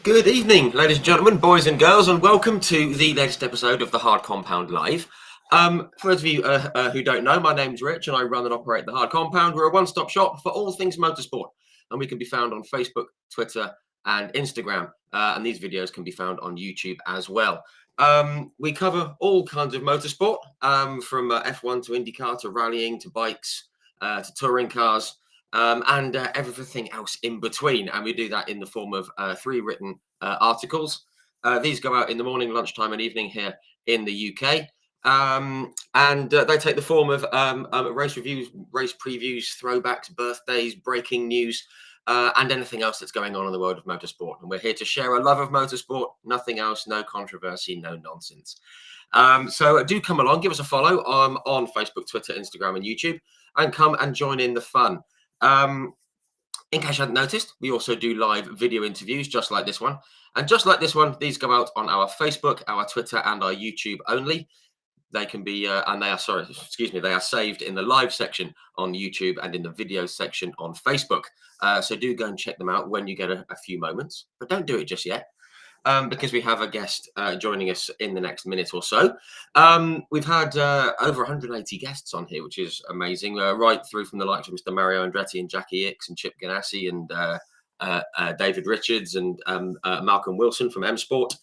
Good evening, ladies and gentlemen, boys and girls, and welcome to the latest episode of the Hard Compound Live. For those of you who don't know, my name's Rich and I run and operate the Hard Compound. We're a one-stop shop for all things motorsport, and we can be found on Facebook, Twitter, and Instagram. And these videos can be found on YouTube as well. We cover all kinds of motorsport, from F1 to IndyCar to rallying to bikes to touring cars. And everything else in between. And we do that in the form of 3 written articles. These go out in the morning, lunchtime, and evening here in the UK. And they take the form of race reviews, race previews, throwbacks, birthdays, breaking news, and anything else that's going on in the world of motorsport. And we're here to share a love of motorsport, nothing else, no controversy, no nonsense. So do come along, give us a follow on Facebook, Twitter, Instagram, and YouTube, and come and join in the fun. In case you hadn't noticed, we also do live video interviews just like this one. And just like this one, these go out on our Facebook, our Twitter, and our YouTube only. They can be, and they are, they are saved in the live section on YouTube and in the video section on Facebook. So do go and check them out when you get a few moments, but don't do it just yet. Because we have a guest joining us in the next minute or so. We've had over 180 guests on here, which is amazing, right through from the likes of Mr. Mario Andretti and Jackie Ickx and Chip Ganassi and David Richards and Malcolm Wilson from M Sport,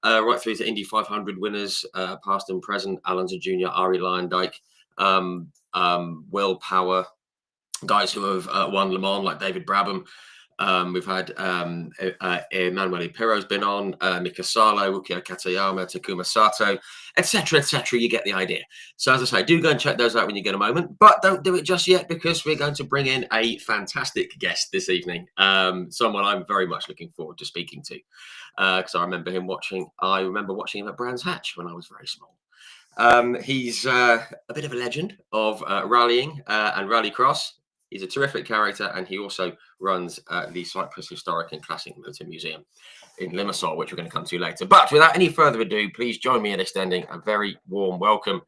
right through to Indy 500 winners, past and present, Alonso Jr., Ari Lyondike, Will Power, guys who have won Le Mans like David Brabham. We've had Emanuele Pirro's been on, Mika Salo, Ukyo Katayama, Takuma Sato, etc., etc. You get the idea. So as I say, do go and check those out when you get a moment, but don't do it just yet because we're going to bring in a fantastic guest this evening. Someone I'm very much looking forward to speaking to, because I remember watching him at Brands Hatch when I was very small. He's a bit of a legend of rallying and rallycross. He's a terrific character, and he also runs the Cyprus Historic and Classic Motor Museum in Limassol, which we're going to come to later. But without any further ado, please join me in extending a very warm welcome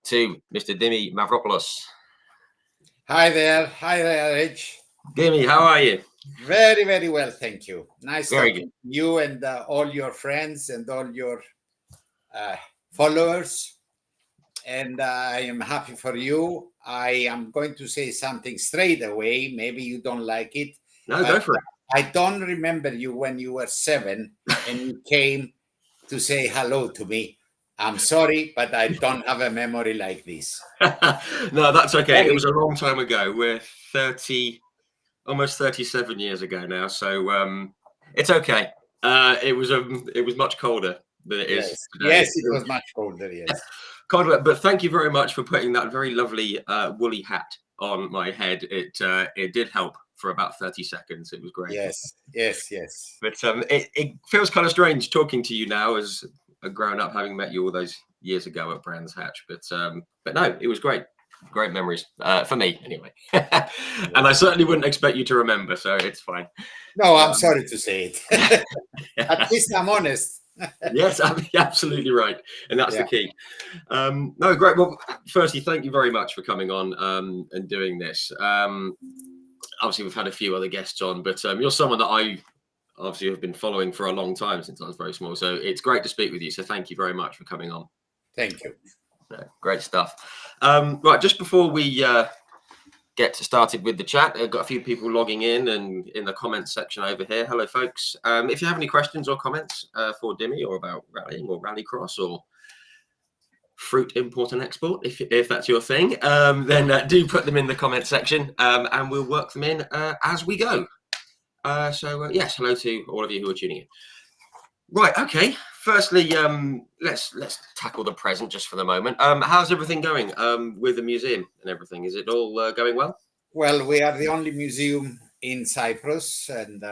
to Mr. Dimi Mavropoulos. Hi there, Rich. Dimi, how are you? Very, very well, thank you. Nice very talking good. to you and all your friends and all your followers. And I am happy for you. I am going to say something straight away. Maybe you don't like it. No, go for it. I don't remember you when you were 7 and you came to say hello to me. I'm sorry, but I don't have a memory like this. No, that's okay. It was a long time ago. We're almost 37 years ago now. So it's okay. It was much colder than it is today. Yes, it was much colder, yes. But thank you very much for putting that very lovely woolly hat on my head. It did help for about 30 seconds. It was great. Yes. But it feels kind of strange talking to you now as a grown-up, having met you all those years ago at Brands Hatch. But no, it was great. Great memories for me, anyway. And I certainly wouldn't expect you to remember, so it's fine. No, I'm sorry to say it. At least I'm honest. Yes, absolutely right, and that's the key. No, great. Well, firstly, thank you very much for coming on and doing this. Obviously, we've had a few other guests on, but you're someone that I obviously have been following for a long time since I was very small. So it's great to speak with you. So thank you very much for coming on. Thank you. Great stuff. Right, just before we get started with the chat, I've got a few people logging in and in the comments section over here. Hello, folks. If you have any questions or comments for Dimi or about rallying or rallycross or fruit import and export, if that's your thing, then do put them in the comment section and we'll work them in as we go. So yes, hello to all of you who are tuning in. Right, okay. Firstly, let's tackle the present just for the moment. How's everything going with the museum and everything? Is it all going well? Well, we are the only museum in Cyprus, and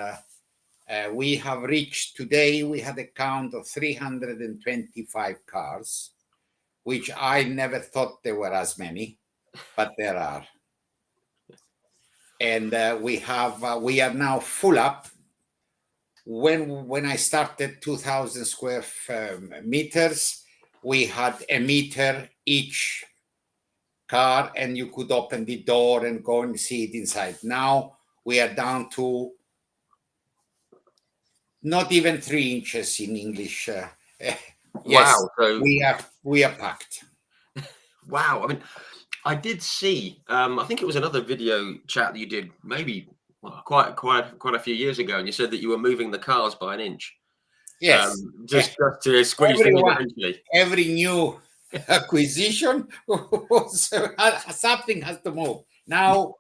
we have reached today. We had a count of 325 cars, which I never thought there were as many, but there are. And we are now full up. When I started 2,000 square meters, we had a meter each car, and you could open the door and go and see it inside. Now we are down to not even 3 inches in English. Yes, Wow. So we are packed. wow. I mean, I did see. I think it was another video chat that you did, maybe quite a few years ago, and you said that you were moving the cars by an inch, Yes, just to squeeze them in everyone, eventually. every new acquisition was, something has to move. Now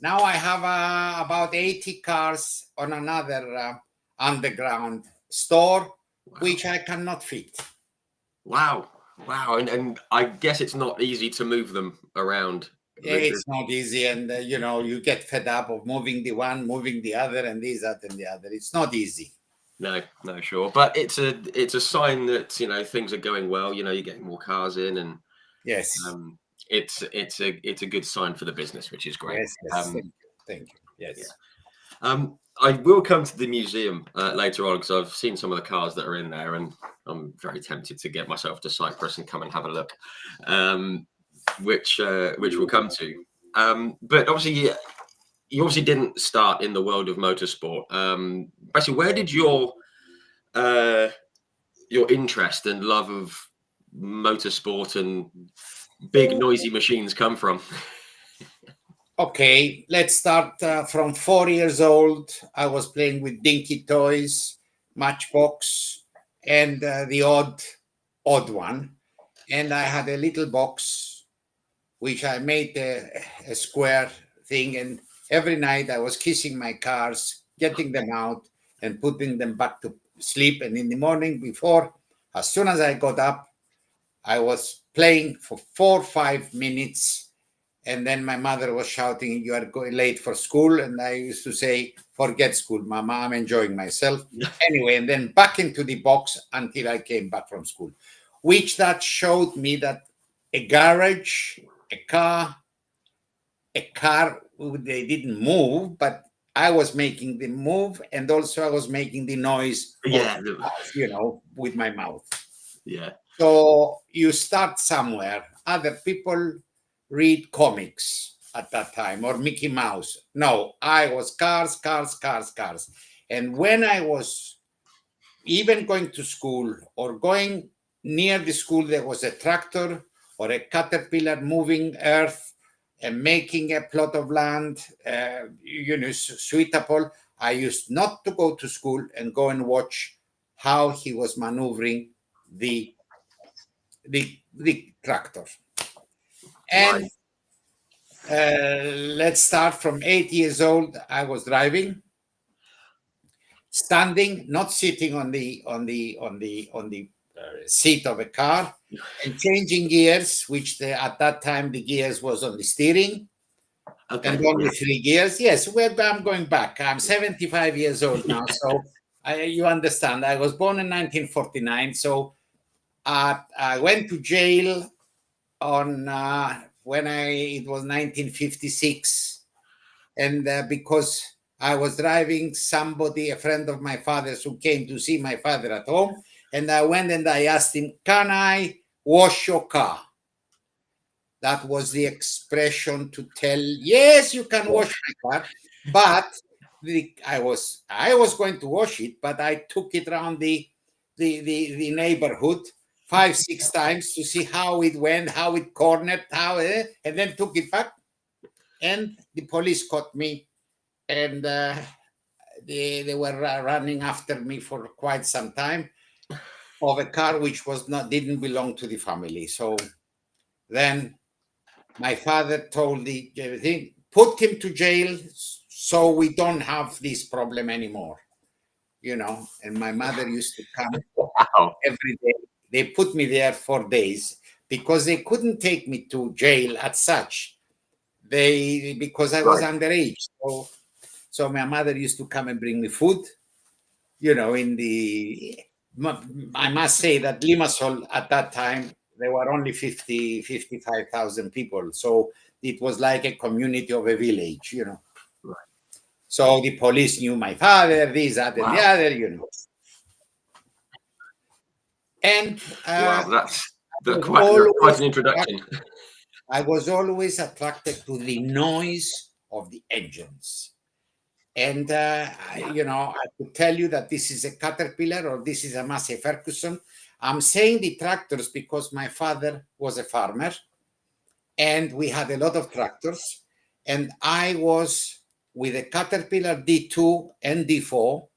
I have about 80 cars on another underground store, which I cannot fit. Wow. Wow. And I guess it's not easy to move them around. It's not easy, and you get fed up of moving the one, moving the other, and this, that, and the other. It's not easy. No, sure. But it's a sign that, things are going well, you're getting more cars in, and Yes. It's a good sign for the business, which is great. Yes. Thank you. Yes. Yeah. I will come to the museum later on, because I've seen some of the cars that are in there, and I'm very tempted to get myself to Cyprus and come and have a look, which we'll come to. But obviously, you obviously didn't start in the world of motorsport. Basically, where did your interest and love of motorsport and big noisy machines come from? Okay, let's start from 4 years old. I was playing with dinky toys, Matchbox, and the odd one. And I had a little box, which I made a square thing. And every night I was kissing my cars, getting them out and putting them back to sleep. And in the morning before, as soon as I got up, I was playing for 4 or 5 minutes. And then my mother was shouting, "You are going late for school." And I used to say, "Forget school, Mama, I'm enjoying myself." Anyway, and then back into the box until I came back from school, which that showed me that a garage, a car, they didn't move, but I was making the move, and also I was making the noise, Yeah. with my mouth. Yeah. So you start somewhere. Other people read comics at that time, or Mickey Mouse. No, I was cars. And when I was even going to school or going near the school, there was a tractor or a caterpillar moving earth and making a plot of land, suitable. I used not to go to school and go and watch how he was maneuvering the tractor. And let's start from 8 years old. I was driving, standing, not sitting on the seat of a car, and changing gears, which at that time the gears was on the steering. Okay, and only 3 gears. Yes, I'm going back. I'm 75 years old now, so you understand. I was born in 1949, so I went to jail on when it was 1956, and because I was driving a friend of my father's, who came to see my father at home, and I went and I asked him, "Can I wash your car?" That was the expression to tell, yes, you can wash my car, but I was going to wash it, but I took it around the neighborhood 5, 6 times to see how it went, how it cornered, and then took it back. And the police caught me, and they were running after me for quite some time of a car which didn't belong to the family. So then my father told everything, put him to jail so we don't have this problem anymore. And my mother used to come every day. They put me there 4 days because they couldn't take me to jail as such. Because I was underage. So my mother used to come and bring me food. I must say that Limassol at that time, there were only 55,000 people. So it was like a community of a village, Right. So the police knew my father, this, that, and the other, And that's quite an introduction. I was always attracted to the noise of the engines. And, I could tell you that this is a Caterpillar or this is a Massey Ferguson. I'm saying the tractors because my father was a farmer and we had a lot of tractors. And I was with a Caterpillar D2 and D4.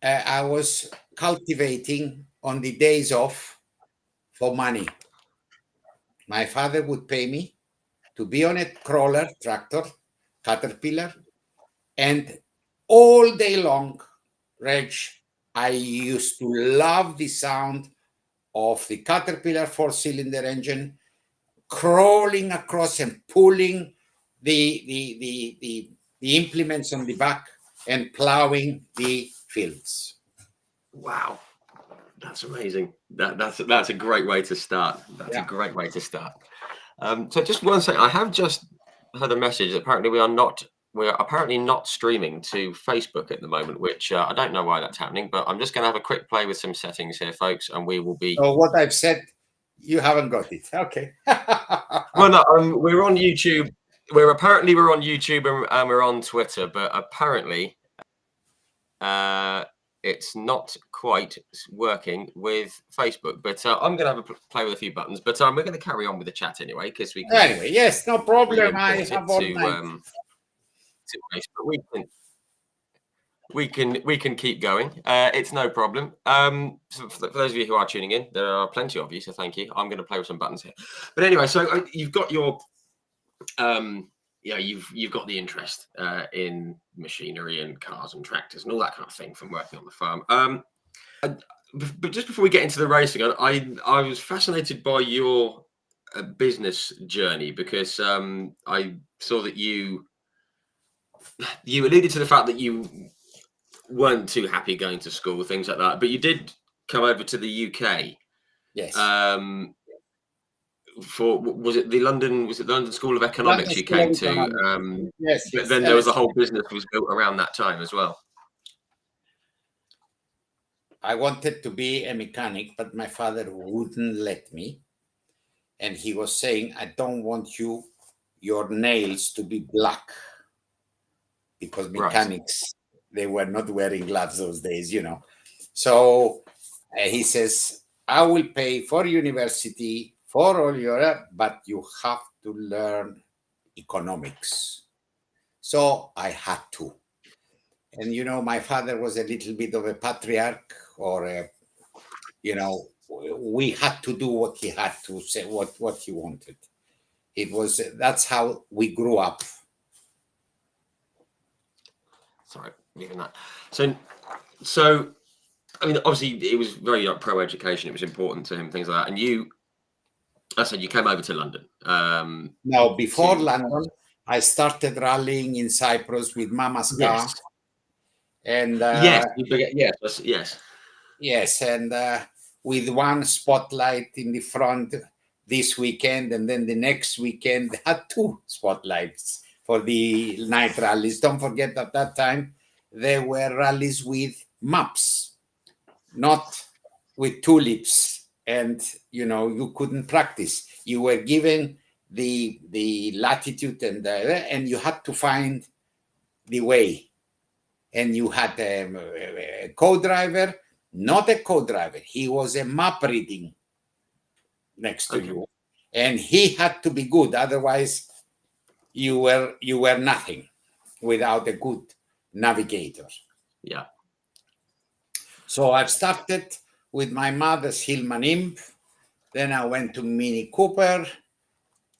I was cultivating on the days off for money. My father would pay me to be on a crawler tractor, Caterpillar, and all day long, Reg, I used to love the sound of the Caterpillar four-cylinder engine crawling across and pulling the implements on the back and plowing the fields. Wow, that's amazing. That's a great way to start. That's Yeah. a great way to start. So just one second, I have just had a message that apparently we're apparently not streaming to Facebook at the moment, which I don't know why that's happening, but I'm just going to have a quick play with some settings here, folks, and we will be. So what I've said, you haven't got it. Okay. Well, no, we're on YouTube. We're on YouTube and we're on Twitter, but apparently it's not quite working with Facebook. But I'm going to have a play with a few buttons. But we're going to carry on with the chat anyway because we can. Anyway, yes, no problem. Re-import I it have all night. to Facebook. We can keep going. It's no problem. So for those of you who are tuning in, there are plenty of you, so thank you. I'm going to play with some buttons here. But anyway, so you've got your you've got the interest in machinery and cars and tractors and all that kind of thing from working on the farm. But just before we get into the racing, I was fascinated by your business journey because I saw that you alluded to the fact that you weren't too happy going to school, things like that, but you did come over to the UK. Yes. Was it the London School of Economics London you School came of to? Economics. Yes. But then there was a whole business was built around that time as well. I wanted to be a mechanic, but my father wouldn't let me. And he was saying, I don't want your nails to be black. Because mechanics, they were not wearing gloves those days, So he says, I will pay for university, for all your, but you have to learn economics. So I had to. And, my father was a little bit of a patriarch or, we had to do what he had to say, what he wanted. That's how we grew up. Sorry, leaving that. So, I mean, obviously, it was very pro-education. It was important to him, things like that. And I said you came over to London. No, before London, I started rallying in Cyprus with Mama's car. And yes, and with one spotlight in the front this weekend, and then the next weekend they had two spotlights for the night rallies. Don't forget at that time there were rallies with maps, not with tulips, and you couldn't practice. You were given the latitude and you had to find the way. And you had a co-driver, not a co-driver. He was a map reading next to you, and he had to be good. Otherwise, you were nothing without a good navigator. Yeah. So I've started with my mother's Hillman Imp. Then I went to Mini Cooper,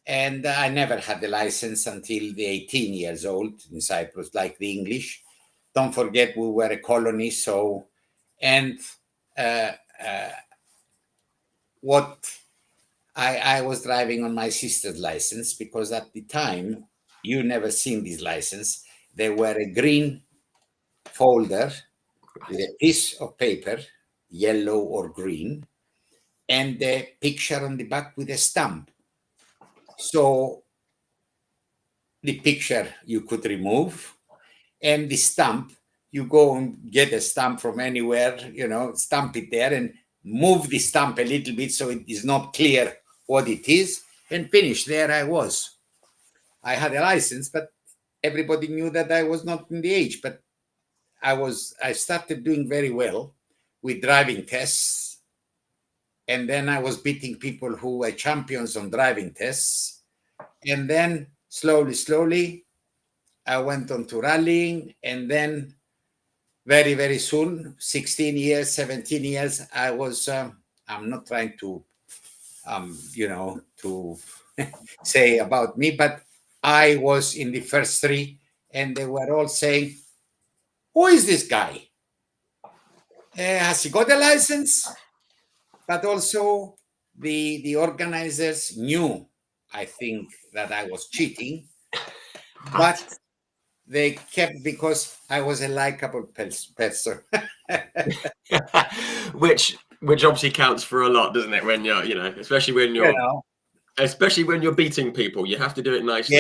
and I never had the license until the 18 years old in Cyprus, like the English. Don't forget, we were a colony. So, and what I was driving on my sister's license, because at the time, you never seen this license. They were a green folder with a piece of paper, yellow or green, and a picture on the back with a stamp. So the picture you could remove, and the stamp, you go and get a stamp from anywhere, stamp it there and move the stamp a little bit so it is not clear what it is, and finish. There I was. I had a license, but everybody knew that I was not in the age, but I started doing very well with driving tests. And then I was beating people who were champions on driving tests. And then slowly, I went on to rallying. And then very, very soon, 16 years, 17 years, I was, I'm not trying to, to say about me, but I was in the first three, and they were all saying, who is this guy? Has he got a license? But also the organizers knew, I think, that I was cheating, but they kept, because I was a likable person. which obviously counts for a lot, doesn't it? When you're, especially when you're beating people, you have to do it nicely.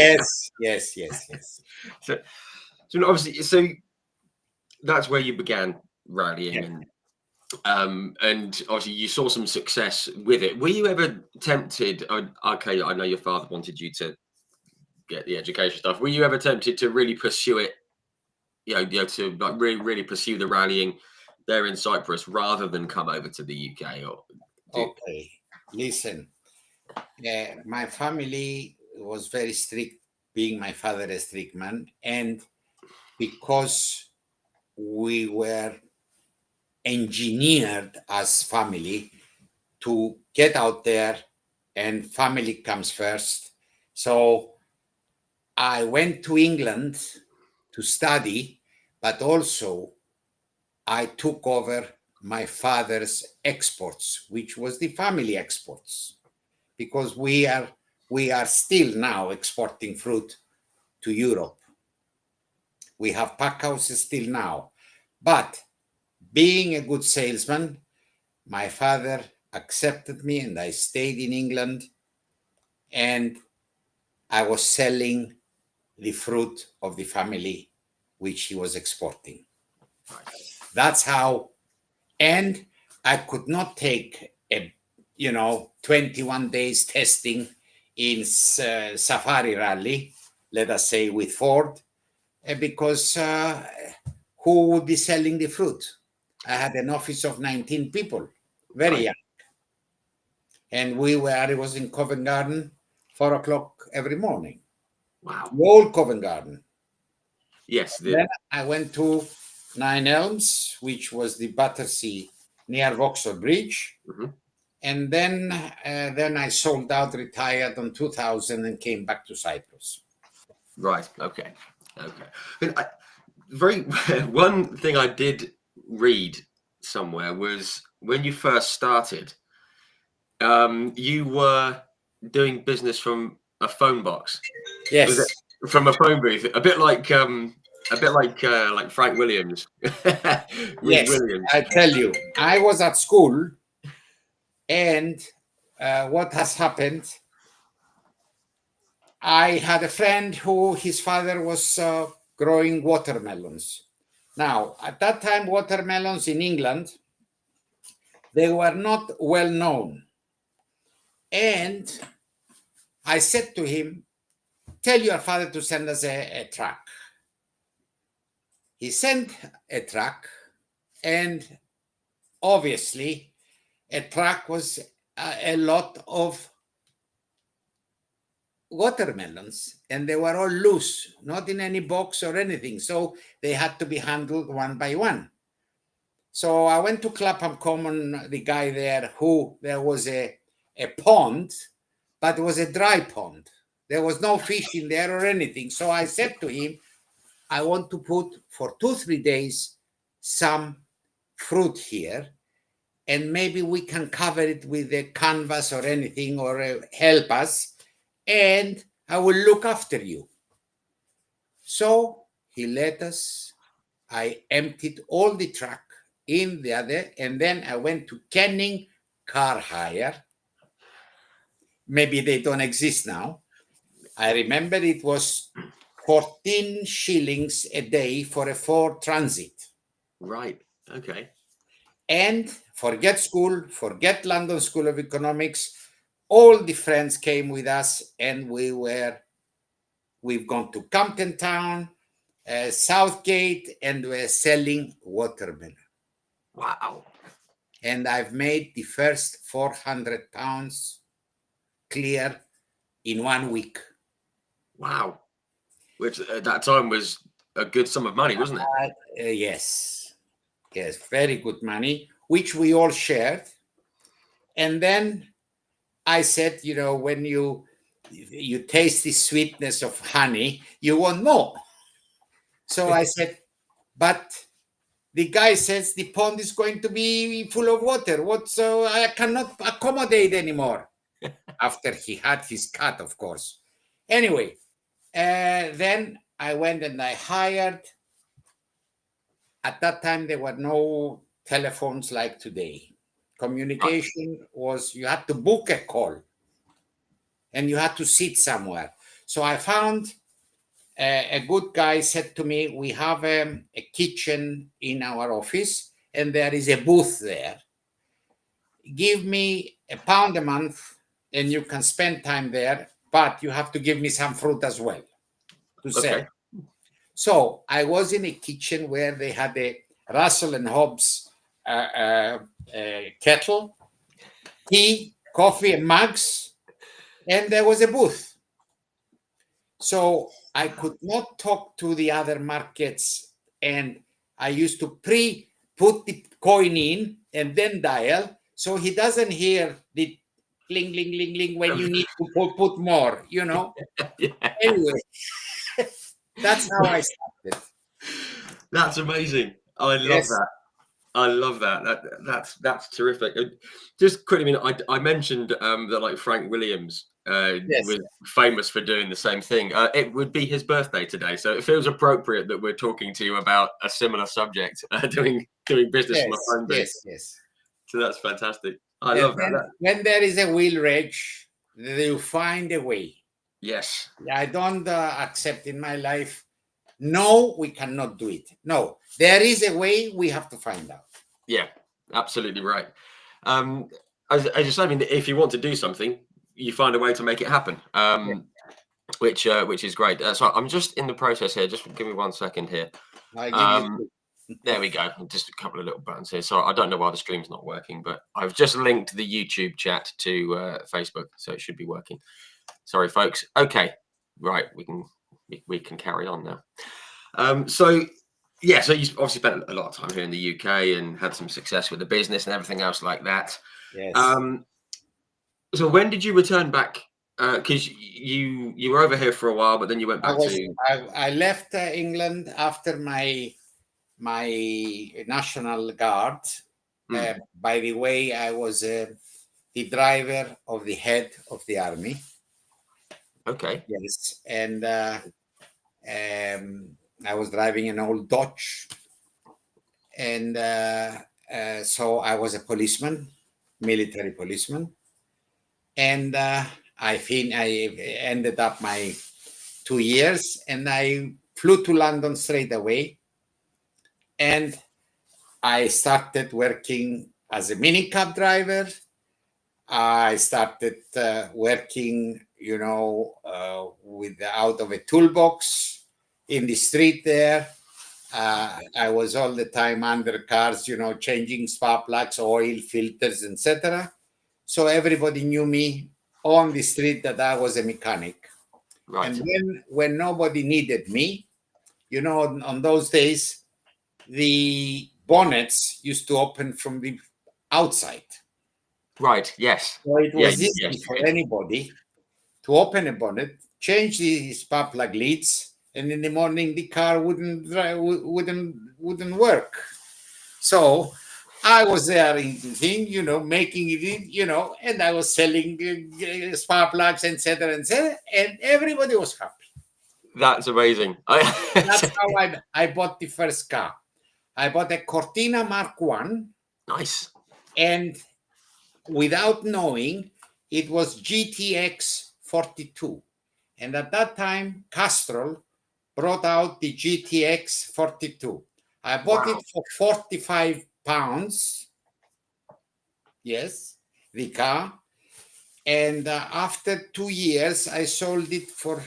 Yes. So obviously, so that's where you began rallying, and obviously you saw some success with it. Were you ever tempted? Okay, I know your father wanted you to get the education stuff. Were you ever tempted to really pursue it? To like really pursue the rallying there in Cyprus rather than come over to the UK? Okay, listen. My family was very strict, being my father a strict man, and because we were engineered as family to get out there, and family comes first. So I went to England to study, but also I took over my father's exports, which was the family exports, because we are still now exporting fruit to Europe. We have pack houses still now. But being a good salesman, my father accepted me and I stayed in England, and I was selling the fruit of the family which he was exporting. That's how. And I could not take 21 days testing in Safari Rally, let us say, with Ford, because who would be selling the fruit? I had an office of 19 people, very young. And I was in Covent Garden, 4 o'clock every morning. Wow. The old Covent Garden. Yes. Then I went to Nine Elms, which was the Battersea near Vauxhall Bridge. Mm-hmm. And then I sold out, retired in 2000, and came back to Cyprus. Right. Okay. One thing I did read somewhere was when you first started, you were doing business from a phone box. Yes, from a phone booth, a bit like Frank Williams. Yes, Williams. I tell you, I was at school, and what has happened? I had a friend who his father was growing watermelons. Now, at that time, watermelons in England, they were not well known. And I said to him, tell your father to send us a truck. He sent a truck, and obviously a truck was a lot of watermelons, and they were all loose, not in any box or anything. So they had to be handled one by one. So I went to Clapham Common, the guy there, there was a pond, but it was a dry pond. There was no fish in there or anything. So I said to him, I want to put for 2-3 days some fruit here, and maybe we can cover it with a canvas or anything, or help us, and I will look after you. So he let us. I emptied all the truck in the other, and then I went to Canning Car Hire. Maybe they don't exist now. I remember it was 14 shillings a day for a Ford Transit. Right. Okay. And forget school, forget London School of Economics. All the friends came with us, and we were We've gone to Campton Town, Southgate, and we're selling watermelon. Wow. And I've made the first 400 pounds clear in 1 week. Wow. Which at that time was a good sum of money, wasn't it? Yes, very good money, which we all shared. And then I said, when you taste the sweetness of honey, you want more. So I said, but the guy says the pond is going to be full of water. So I cannot accommodate anymore. After he had his cut, of course. Anyway, then I went and I hired. At that time, there were no telephones like today. Communication was, you had to book a call and you had to sit somewhere. So I found a good guy said to me, we have a kitchen in our office and there is a booth there. Give me £1 a month and you can spend time there, but you have to give me some fruit as well to sell. Okay. So I was in a kitchen where they had a Russell and Hobbs kettle, tea, coffee, and mugs, and there was a booth. So I could not talk to the other markets, and I used to put the coin in and then dial, so he doesn't hear the ling, ling, ling, ling when you need to put more, Yeah. Anyway, that's how I started. That's amazing. I love that. I love that. That's terrific. Just quickly, I mentioned that like Frank Williams was famous for doing the same thing. It would be his birthday today, so it feels appropriate that we're talking to you about a similar subject, doing business from a phone booth. Yes. So that's fantastic. I love that. When there is a wheel reg, you find a way. Yes. I don't accept in my life, no, we cannot do it. No, there is a way, we have to find out. Yeah, absolutely right. As you say, if you want to do something, you find a way to make it happen, which is great. So I'm just in the process here. Just give me 1 second here. There we go. Just a couple of little buttons here. So I don't know why the stream's not working, but I've just linked the YouTube chat to Facebook, so it should be working. Sorry, folks. Okay, right. We can carry on now. So you obviously spent a lot of time here in the UK and had some success with the business and everything else like that. Yes. So when did you return back? Because you were over here for a while, but then you went back I left England after my National Guard. By the way, I was the driver of the head of the army. Okay. Yes, and I was driving an old Dodge, and so I was a policeman, military policeman, and I ended up my 2 years, and I flew to London straight away, and I started working as a minicab driver. I started working, out of a toolbox in the street there. I was all the time under cars, changing spark plugs, oil filters, etc. So everybody knew me on the street that I was a mechanic. Right. And when nobody needed me, on those days, the bonnets used to open from the outside. Right. Yes. So it was easy for anybody to open a bonnet, change the spark plug leads, and in the morning the car wouldn't work. So I was there in the thing, making it, and I was selling spark plugs, etc., and everybody was happy. That's amazing. That's how I bought the first car. I bought a Cortina Mark I. Nice. And without knowing, it was GTX 42. And at that time, Castrol brought out the GTX 42. I bought it for £45. Yes, the car. And after 2 years, I sold it for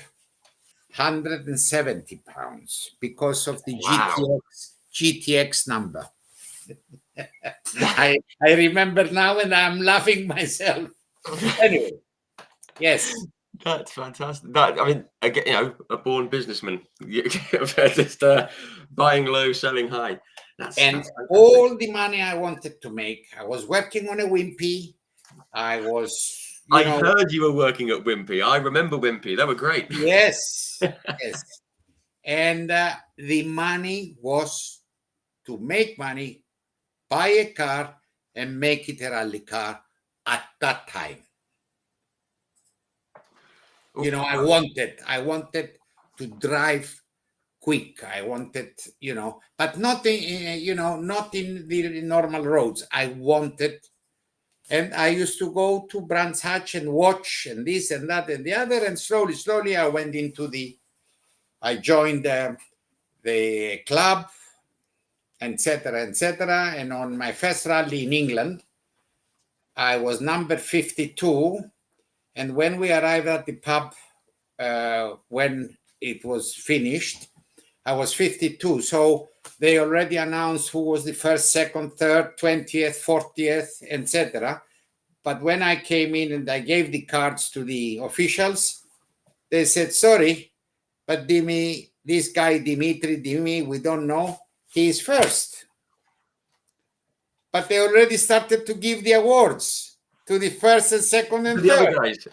170 pounds because of the Wow. GTX number. I remember now and I'm laughing myself. Anyway, yes. That's fantastic. That, I mean, again, you know, a born businessman, just buying low, selling high. That's fantastic. All the money I wanted to make, I was working on a Wimpy. I was, I heard you were working at Wimpy. I remember Wimpy. They were great. Yes, yes. And the money was to make money, buy a car, and make it a rally car at that time. You know, I wanted to drive quick. I wanted, you know, but not in, you know, not in the normal roads. I wanted, and I used to go to Brands Hatch and watch and this and that and the other. And slowly, I went into I joined the club, etc., etc. And on my first rally in England, I was number 52. And when we arrived at the pub, when it was finished, I was 52. So they already announced who was the first, second, third, 20th, 40th, etc. But when I came in and I gave the cards to the officials, they said, sorry, but Dimi, this guy, Dimi, we don't know. He's first. But they already started to give the awards to the first and second and The third. other guys.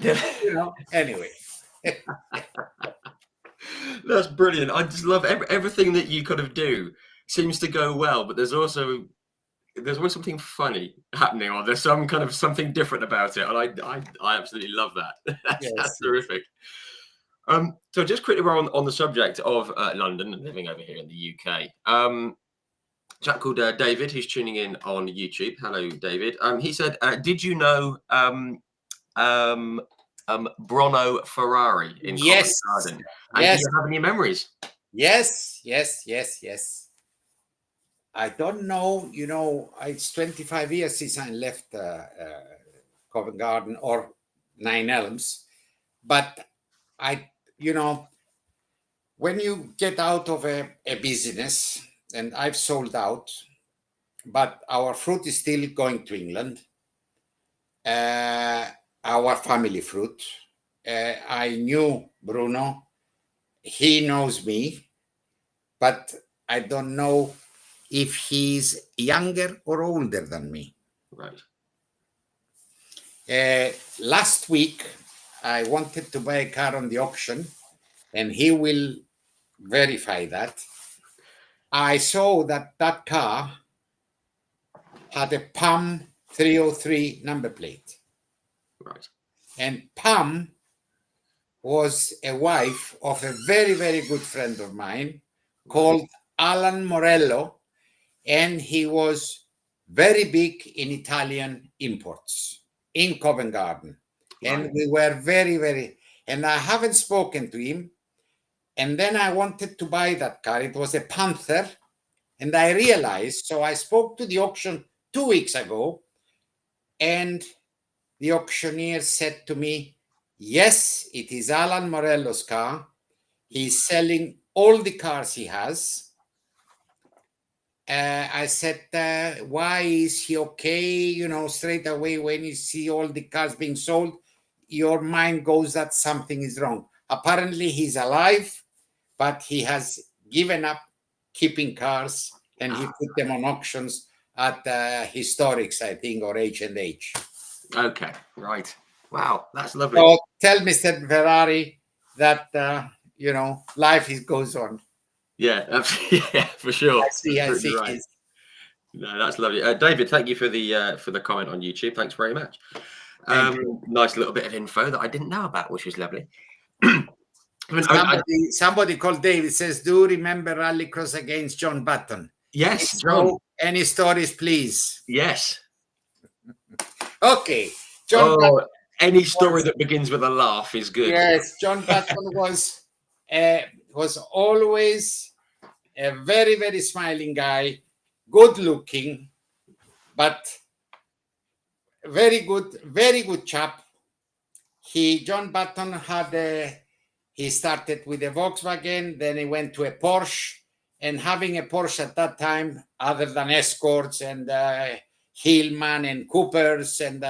You know, anyway. That's brilliant. I just love everything that you kind of do seems to go well, but there's always something funny happening, or there's some kind of something different about it, and I absolutely love that. That's terrific. So just quickly, we're on the subject of London and living over here in the UK. Chap called David, who's tuning in on YouTube. Hello, David. He said, "Did you know Bruno Ferrari in Covent Garden? And do you have any memories?" Yes. I don't know, you know, it's 25 years since I left Covent Garden or Nine Elms, but you know, when you get out of a business, and I've sold out, but our fruit is still going to England, our family fruit. I knew Bruno, he knows me, but I don't know if he's younger or older than me. Right. Last week, I wanted to buy a car on the auction, and he will verify that. I saw that car had a PAM 303 number plate. Right. And Pam was a wife of a very, very good friend of mine called Alan Morello, and he was very big in Italian imports in Covent Garden. And we were very, very, and I haven't spoken to him. And then I wanted to buy that car. It was a Panther. And I realized, so I spoke to the auction 2 weeks ago, and the auctioneer said to me, yes, it is Alan Morello's car. He's selling all the cars he has. I said, why is he okay? You know, straight away when you see all the cars being sold, your mind goes that something is wrong. Apparently he's alive, but he has given up keeping cars, and he put them on auctions at Historics, I think, or H&H. Okay, right. Wow, that's lovely. So tell Mr. Ferrari that, you know, life goes on. Yeah, yeah, for sure. I see. Right. No, that's lovely. David, thank you for the comment on YouTube. Thanks very much. Nice little bit of info that I didn't know about, which was lovely. Somebody called David, says, do remember rallycross against John Button? Yes, John. So, any stories, please? Yes. Okay. John Button any story that begins with a laugh is good. Yes, John Button was always a very, very smiling guy, good looking, but very good chap. John Button had He started with a Volkswagen, then he went to a Porsche. And having a Porsche at that time, other than Escorts and Hillman and Coopers, and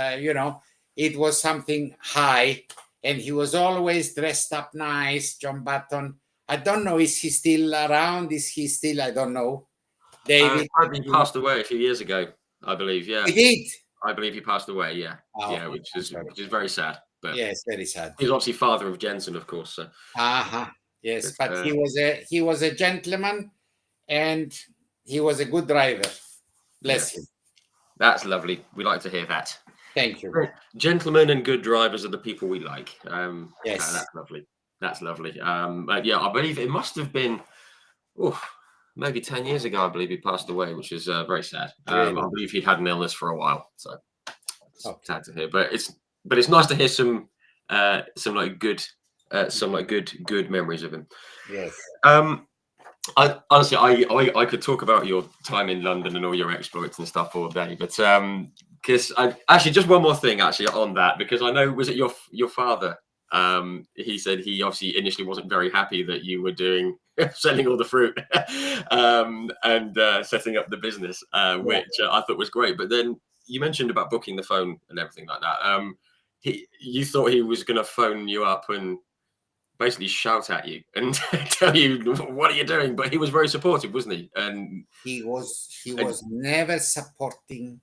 it was something high. And he was always dressed up nice, John Button. I don't know, is he still around? Is he still, I don't know. David. He passed away a few years ago, I believe. Yeah, He did. I believe he passed away. Yeah, Oh, which is very sad. But yes, very sad. he's obviously father of Jensen, of course. So. Yes, but he was a gentleman, and he was a good driver. Bless him. That's lovely. We like to hear that. Thank you. Gentlemen and good drivers are the people we like. Yes, that's lovely. That's lovely. I believe it must have been, maybe 10 years ago. I believe he passed away, which is very sad. Really? I believe he'd had an illness for a while, so it's sad to hear. But it's nice to hear some good memories of him. Yes. I honestly, I could talk about your time in London and all your exploits and stuff all day, but because actually just one more thing actually on that, because I know, was it your father? He said he obviously initially wasn't very happy that you were doing selling all the fruit and setting up the business, which I thought was great. But then you mentioned about booking the phone and everything like that. You thought he was going to phone you up and basically shout at you and tell you what are you doing, but he was very supportive, wasn't he? And he was never supporting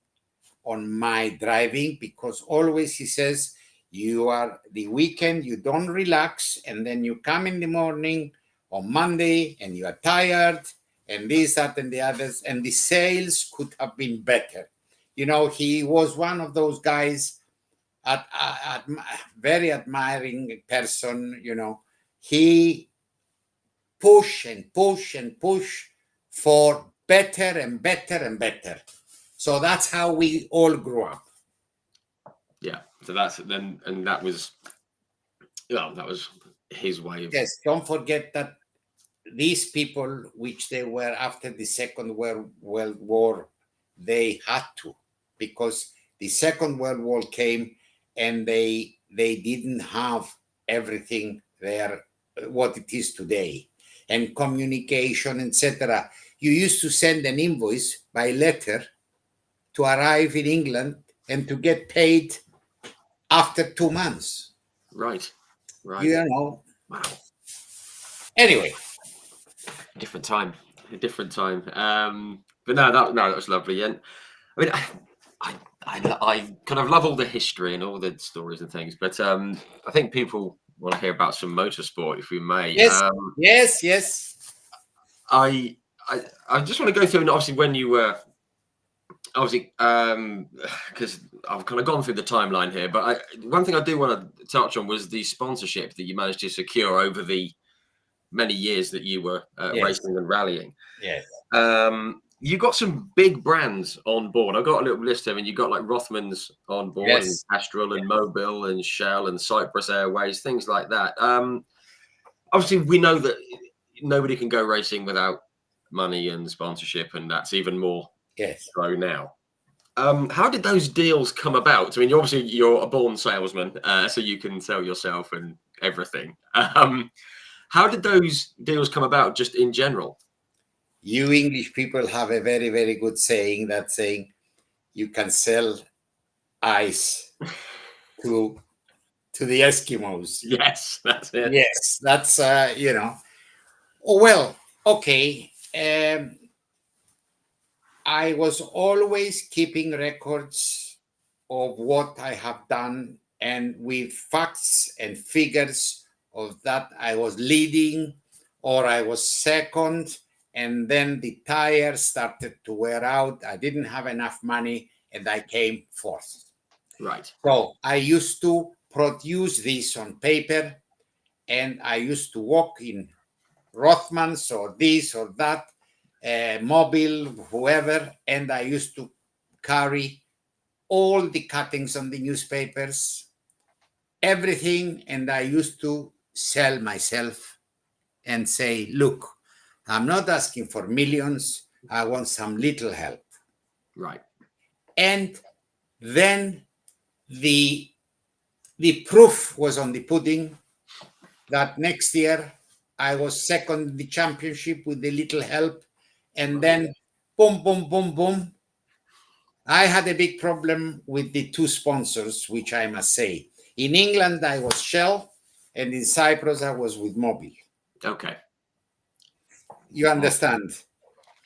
on my driving, because always he says, you are the weekend, you don't relax, and then you come in the morning on Monday and you are tired, and this, that, and the others, and the sales could have been better. He was one of those guys, very admiring person. He push and push and push for better and better and better. So that's how we all grew up. Yeah. So that was his way of. Yes. Don't forget that these people, which they were after the Second World War, they had to, because the Second World War came and they didn't have everything there, what it is today, and communication, etc. You used to send an invoice by letter to arrive in England and to get paid after 2 months. Right. Wow. Anyway, different time. But no, that was lovely. And I mean, I kind of love all the history and all the stories and things, but I think people want to hear about some motorsport, if we may. Yes. I just want to go through, and obviously when you were because I've kind of gone through the timeline here, but one thing I do want to touch on was the sponsorship that you managed to secure over the many years that you were racing and rallying. Yes. You got some big brands on board. I got a little list here, and you got like Rothmans on board, and Astral and Mobil and Shell and Cyprus Airways, things like that. Obviously, we know that nobody can go racing without money and sponsorship, and that's even more so now. How did those deals come about? I mean, obviously you're a born salesman, so you can sell yourself and everything. How did those deals come about, just in general? You English people have a very, very good saying, you can sell ice to the Eskimos. Yes, that's it. Yes, that's well, okay. I was always keeping records of what I have done, and with facts and figures of that I was leading or I was second, and then the tire started to wear out. I didn't have enough money and I came fourth. Right. So I used to produce this on paper, and I used to walk in Rothmans or this or that, Mobil, whoever, and I used to carry all the cuttings on the newspapers, everything, and I used to sell myself and say, look, I'm not asking for millions, I want some little help. Right. And then the proof was on the pudding that next year I was second in the championship with a little help. And then boom, boom, boom, boom. I had a big problem with the two sponsors, which I must say. In England, I was Shell, and in Cyprus, I was with Mobil. Okay. You understand?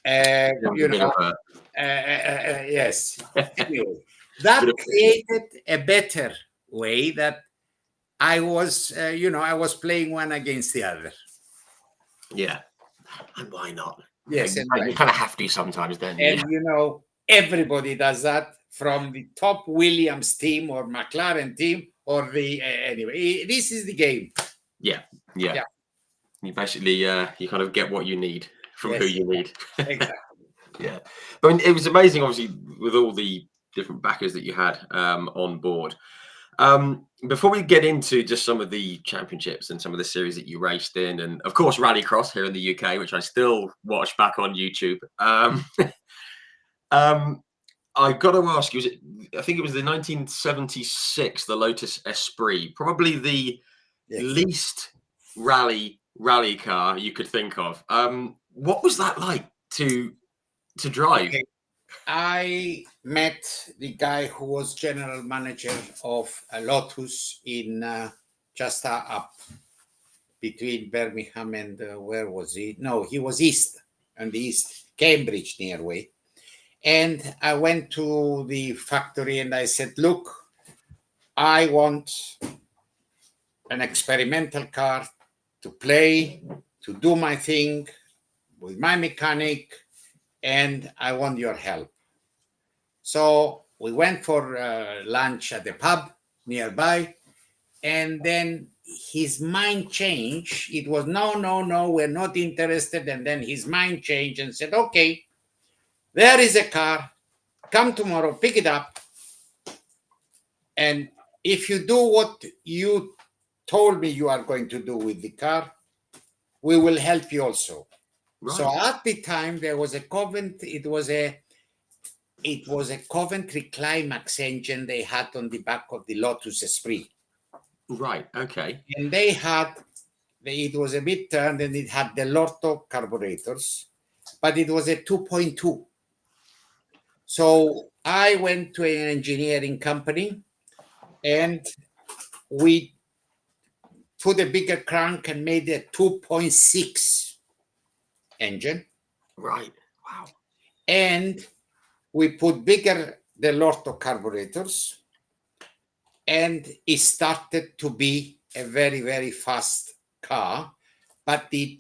Yes. Anyway, that created a better way that I was, I was playing one against the other. Yeah. And why not? Yes. You kind of have to sometimes, don't you? And, everybody does that from the top Williams team or McLaren team or anyway, this is the game. Yeah. You basically, you kind of get what you need from who you need. Exactly. Yeah. But it was amazing, obviously, with all the different backers that you had on board. Before we get into just some of the championships and some of the series that you raced in, and of course rallycross here in the UK, which I still watch back on YouTube. I've got to ask you, I think it was the 1976, the Lotus Esprit, probably the least rally car you could think of. What was that like to drive? Okay. I met the guy who was general manager of Lotus in just up between Birmingham and where was he? No, he was east, on the east, Cambridge nearby. And I went to the factory and I said, look, I want an experimental car to play, to do my thing with my mechanic, and I want your help. So we went for lunch at the pub nearby, and then his mind changed. It was, no, we're not interested. And then his mind changed and said, okay, there is a car. Come tomorrow, pick it up. And if you do what you told me you are going to do with the car, we will help you also. Right. So at the time, there was a Coventry, it was a Coventry Climax engine they had on the back of the Lotus Esprit. Right, okay. And it was a bit turned and it had the Lorto carburetors, but it was a 2.2. So I went to an engineering company and we put a bigger crank and made a 2.6 engine. Right, wow. And we put bigger the Lorto carburetors, and it started to be a very, very fast car. But the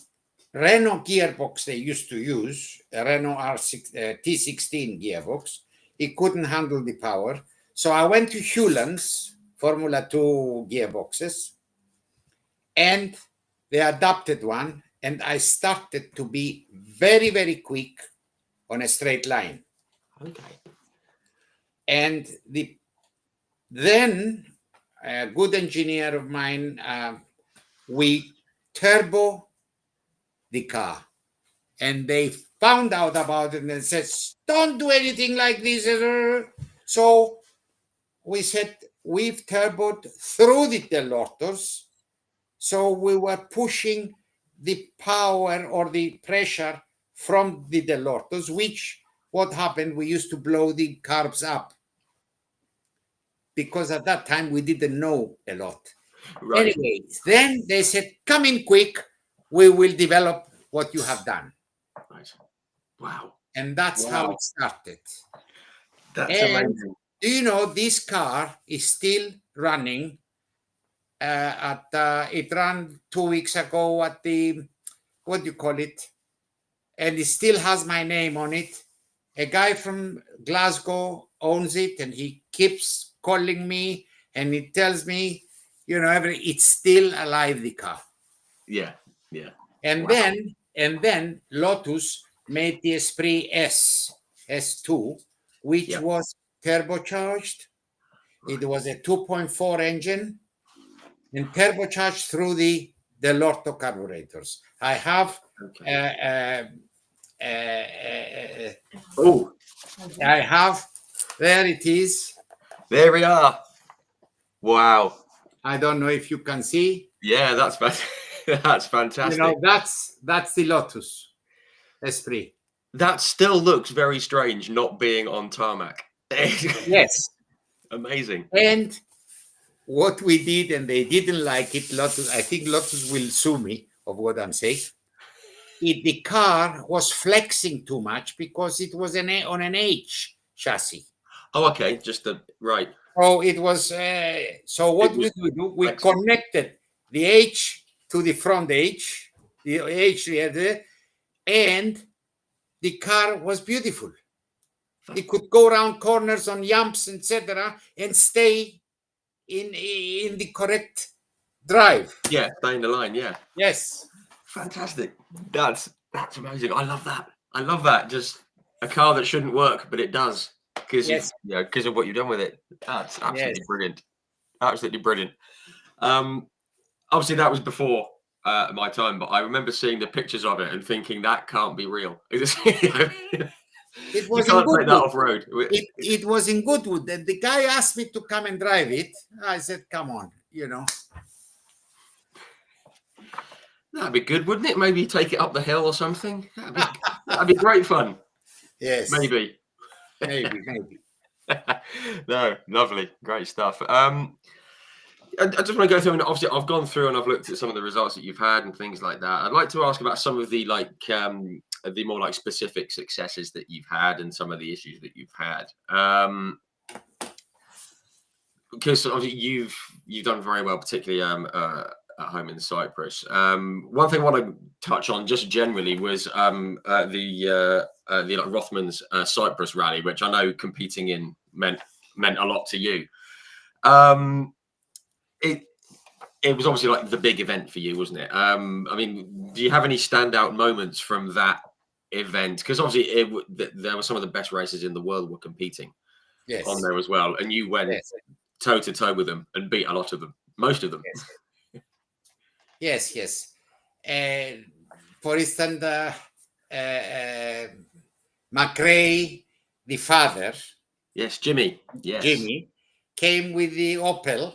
Renault gearbox they used to use, a Renault T16 gearbox, it couldn't handle the power. So I went to Hewland's Formula 2 gearboxes, and they adapted one, and I started to be very, very quick on a straight line. Okay. And then a good engineer of mine, we turbo the car, and they found out about it and said, don't do anything like this. So we said, we've turboed through the Lortos. So we were pushing the power or the pressure from the Lortos, which what happened, we used to blow the carbs up because at that time we didn't know a lot. Right. Anyway, then they said, come in quick, we will develop what you have done. Right. Wow. And that's how it started. That's amazing. Do you know this car is still running? It ran 2 weeks ago at the, what do you call it? And it still has my name on it. A guy from Glasgow owns it, and he keeps calling me, and he tells me, it's still alive, the car. Yeah. And then Lotus made the Esprit S2, which was turbocharged. Right. It was a 2.4 engine and turbocharged through the Lorto carburetors. I have I have, there it is. There we are. Wow. I don't know if you can see. Yeah, that's that's fantastic. You know, that's the Lotus S3. That still looks very strange not being on tarmac. Yes. Amazing. And what we did, and they didn't like it, Lotus, I think Lotus will sue me of what I'm saying. The car was flexing too much because it was on an H chassis. Oh, okay. Just the right. So it was. So what It was did we do? We flexing. connected the H to the front H, the H, and the car was beautiful. It could go around corners on jumps, etc., and stay in the correct drive. Yeah, stay in the line. Yeah. Yes. Fantastic. That's amazing. I love that. I love that. Just a car that shouldn't work, but it does because Yes. because of what you've done with it. That's absolutely Yes. brilliant. Absolutely brilliant. Obviously that was before my time, but I remember seeing the pictures of it and thinking that can't be real. It You was in can't take that Goodwood. off road. It was in Goodwood. And the guy asked me to come and drive it. I said, come on, you know. That'd be good, wouldn't it? Maybe take it up the hill or something. That'd be great fun. Yes. Maybe. Maybe. No, lovely, great stuff. I just want to go through, and obviously I've gone through and I've looked at some of the results that you've had and things like that. I'd like to ask about some of the the more like specific successes that you've had and some of the issues that you've had. Because obviously you've done very well, particularly at home in Cyprus. One thing I want to touch on just generally was the Rothman's Cyprus rally, which I know competing in meant a lot to you. It was obviously like the big event for you, wasn't it? I mean, do you have any standout moments from that event? Because obviously there were some of the best races in the world were competing on there as well, and you went toe to toe with them and beat a lot of them, most of them. Yes. For instance, McRae, the father, yes, Jimmy, yes, Jimmy, came with the Opel,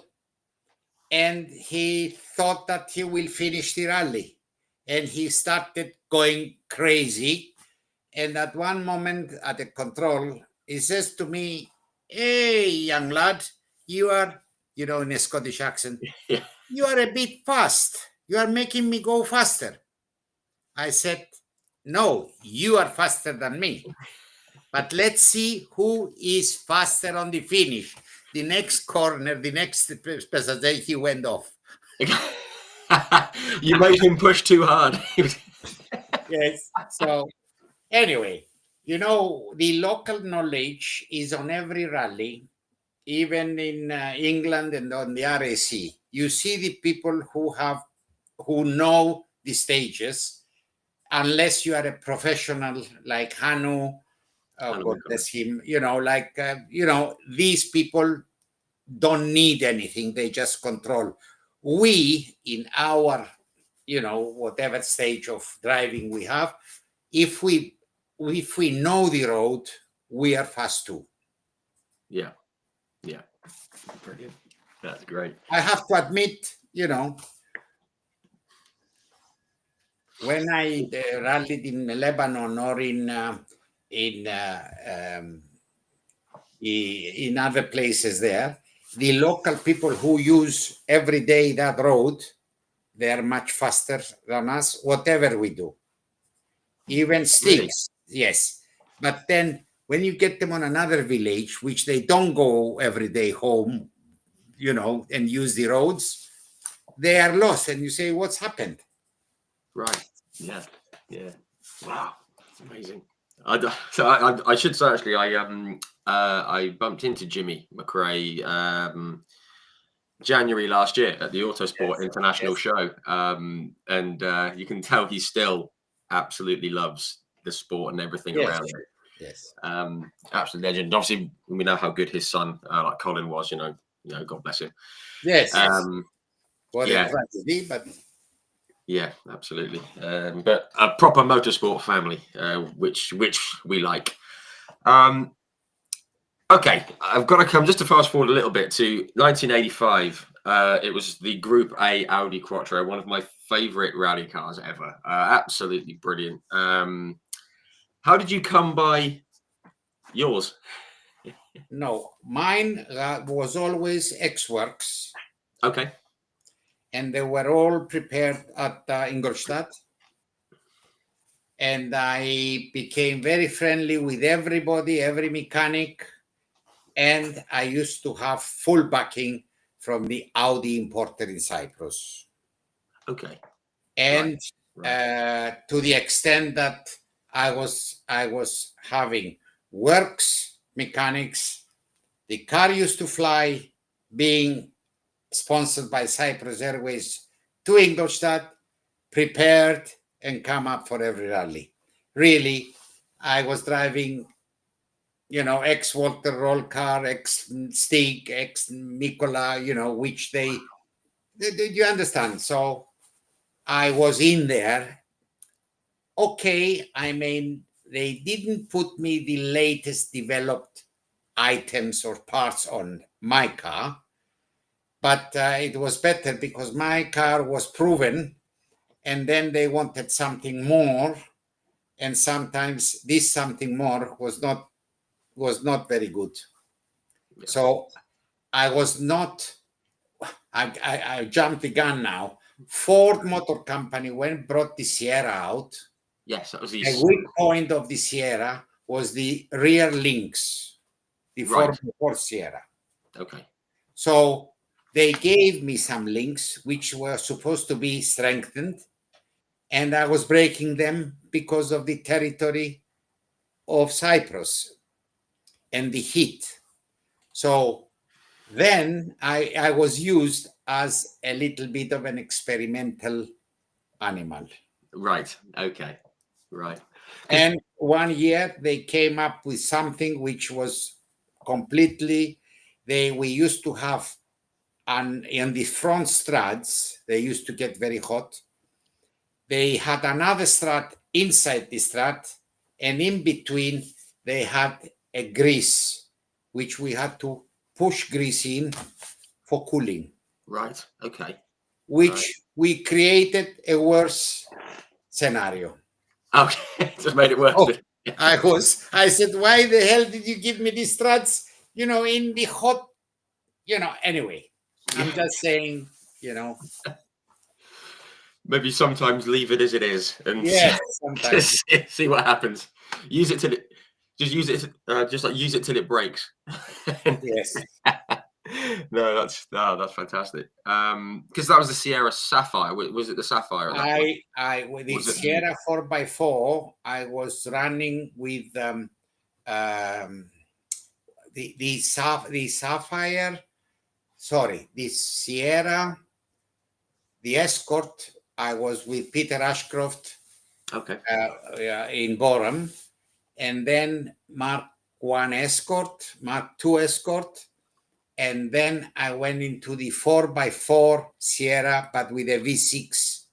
and he thought that he will finish the rally, and he started going crazy. And at one moment at the control, he says to me, "Hey, young lad, you are," in a Scottish accent, "you are a bit fast. You are making me go faster." I said, "No, you are faster than me. But let's see who is faster on the finish." The next corner, the next passage, he went off. You made him push too hard. Yes. So anyway, the local knowledge is on every rally, even in England and on the RAC. You see the people who know the stages, unless you are a professional like Hanu, God bless him, these people don't need anything. They just control. We, in our, whatever stage of driving we have, if we know the road, we are fast too. Yeah. Brilliant. That's great. I have to admit, when I rallied in Lebanon or in other places there, the local people who use every day that road, they are much faster than us, whatever we do. Even sticks, really? Yes. But then when you get them on another village, which they don't go every day home, and use the roads, they are lost. And you say, what's happened? Right. Yeah. Wow. That's amazing. I should say, actually, I bumped into Jimmy McRae January last year at the Autosport International show. And you can tell he still absolutely loves the sport and everything around it. Yes. Absolute legend. Obviously, we know how good his son, like Colin, was. God bless him. Yes. What a tragedy, but yeah, absolutely. But a proper motorsport family, which we like. Okay, I've got to come just to fast forward a little bit to 1985. It was the Group A Audi Quattro, one of my favorite rally cars ever. Absolutely brilliant. How did you come by yours? No, mine was always X-Works, Okay. and they were all prepared at Ingolstadt. And I became very friendly with everybody, every mechanic, and I used to have full backing from the Audi importer in Cyprus. Okay. And Right. to the extent that I was having works mechanics. The car used to fly, being sponsored by Cyprus Airways, to Ingolstadt, prepared and come up for every rally. Really, I was driving, ex Walter roll car, ex Stig, ex Mikola, which did you understand? So I was in there. Okay, I mean, they didn't put me the latest developed items or parts on my car, but it was better because my car was proven, and then they wanted something more, and sometimes this something more was not very good. Yeah. So I was not. I jumped the gun now. Ford Motor Company, when brought the Sierra out, Yes, that was the these. weak point of the Sierra was the rear links, the Right. 4x4 Sierra. Okay. So they gave me some links which were supposed to be strengthened, and I was breaking them because of the territory of Cyprus and the heat. So then I was used as a little bit of an experimental animal. Right. Okay. Right. And one year they came up with something which was completely, we used to have in the front struts, they used to get very hot. They had another strut inside the strut, and in between they had a grease, which we had to push grease in for cooling, Right. Okay. which Right. we created a worse scenario. Okay. Just made it worse. Oh, I said, why the hell did you give me these struts, in the hot, anyway, I'm just saying, Maybe sometimes leave it as it is and yes, sometimes. just see what happens. Use it till it. Just use it. Just like use it till it breaks. Yes. No, that's fantastic. Because that was the Sierra Sapphire. Was it the Sapphire at that point? With the Was it Sierra 4x4, I was running with the Sapphire, sorry, the Sierra, the Escort. I was with Peter Ashcroft Okay. in Borum, and then Mark 1 Escort, Mark 2 Escort, and then I went into the 4x4 Sierra, but with a V6,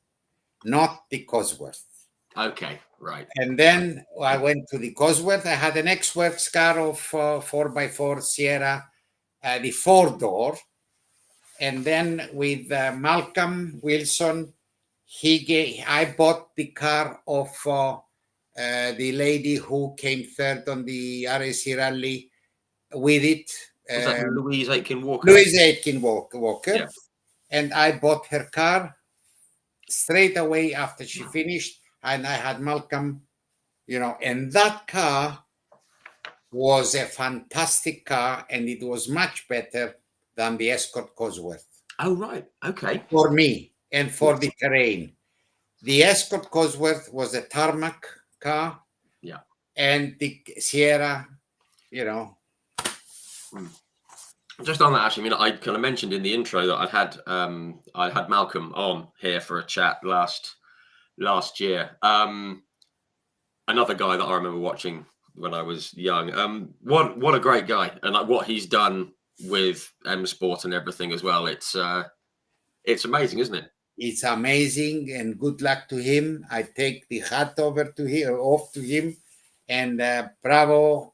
not the Cosworth. Okay. Right. And then I went to the Cosworth. I had an X-Works car of 4x4 Sierra, the 4-door. And then with Malcolm Wilson, I bought the car of the lady who came third on the RAC rally with it. Was that Louise Aitken Walker? Louise Aitken Walker. Yeah. And I bought her car straight away after she finished. And I had Malcolm, and that car was a fantastic car, and it was much better than the Escort Cosworth. Oh, right. Okay. For me and for the terrain. The Escort Cosworth was a tarmac car. Yeah. And the Sierra, Just on that, actually, I mean, I kind of mentioned in the intro that I had Malcolm on here for a chat last year. Another guy that I remember watching when I was young. What a great guy, and like what he's done with M Sport and everything as well. It's amazing, isn't it? It's amazing, and good luck to him. I take the hat off to him, and bravo.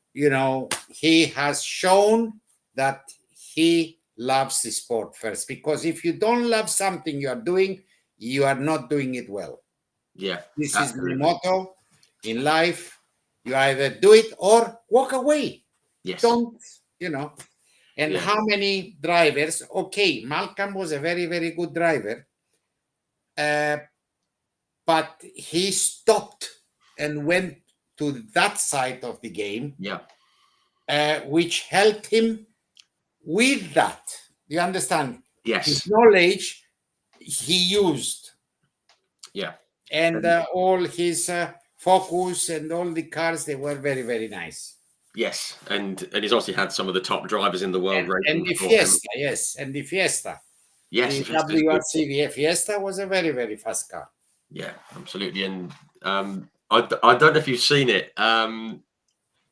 He has shown that he loves the sport first, because if you don't love something you are doing, you are not doing it well. Yeah, This absolutely. is my motto in life. You either do it or walk away. Yes. Don't, And Yeah. how many drivers? Okay, Malcolm was a very, very good driver, but he stopped and went to that side of the game, Yeah. which helped him with that. You understand? Yes. His knowledge he used. Yeah. And all his focus and all the cars, they were very, very nice. Yes, and he's obviously had some of the top drivers in the world racing And the for him. Fiesta, yes, and the Fiesta. Yes, the WRC Fiesta was a very, very fast car. Yeah, absolutely. And I don't know if you've seen it.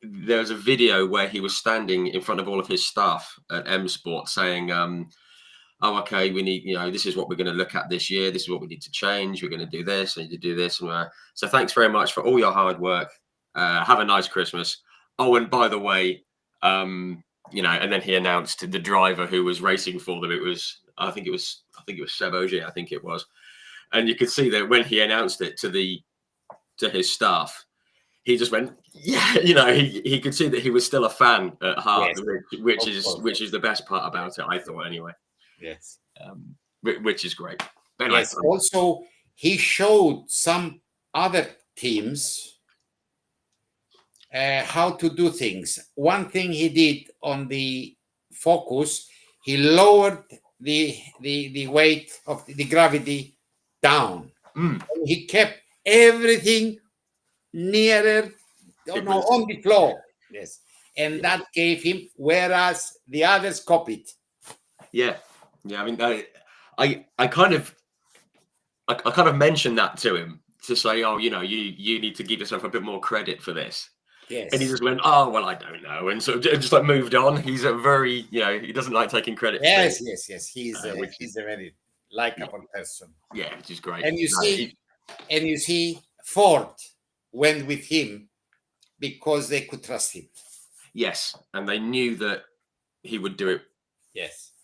There's a video where he was standing in front of all of his staff at M Sport saying, "Oh, okay, we need, this is what we're going to look at this year. This is what we need to change. We're going to do this. We need to do this." And so, thanks very much for all your hard work. Have a nice Christmas. Oh, and by the way, and then he announced the driver who was racing for them. I think it was Seb Ogier, I think it was. And you could see that when he announced it to his staff, he just went, yeah, he could see that he was still a fan at heart, yes, which is the best part about it, I thought, anyway. Yes. Which is great. But anyway, yes. Also, he showed some other teams how to do things. One thing he did on the Focus, he lowered the weight of the gravity down. He kept everything nearer on the floor. Yes. And that gave him, whereas the others copied. Yeah. I mean, I kind of mentioned that to him to say, oh, you need to give yourself a bit more credit for this. Yes. And he just went, oh, well, I don't know. And so just like moved on. He's a very, he doesn't like taking credit. Yes. He's a very likable person. Yeah, which is great. And you see, Ford went with him because they could trust him. Yes. And they knew that he would do it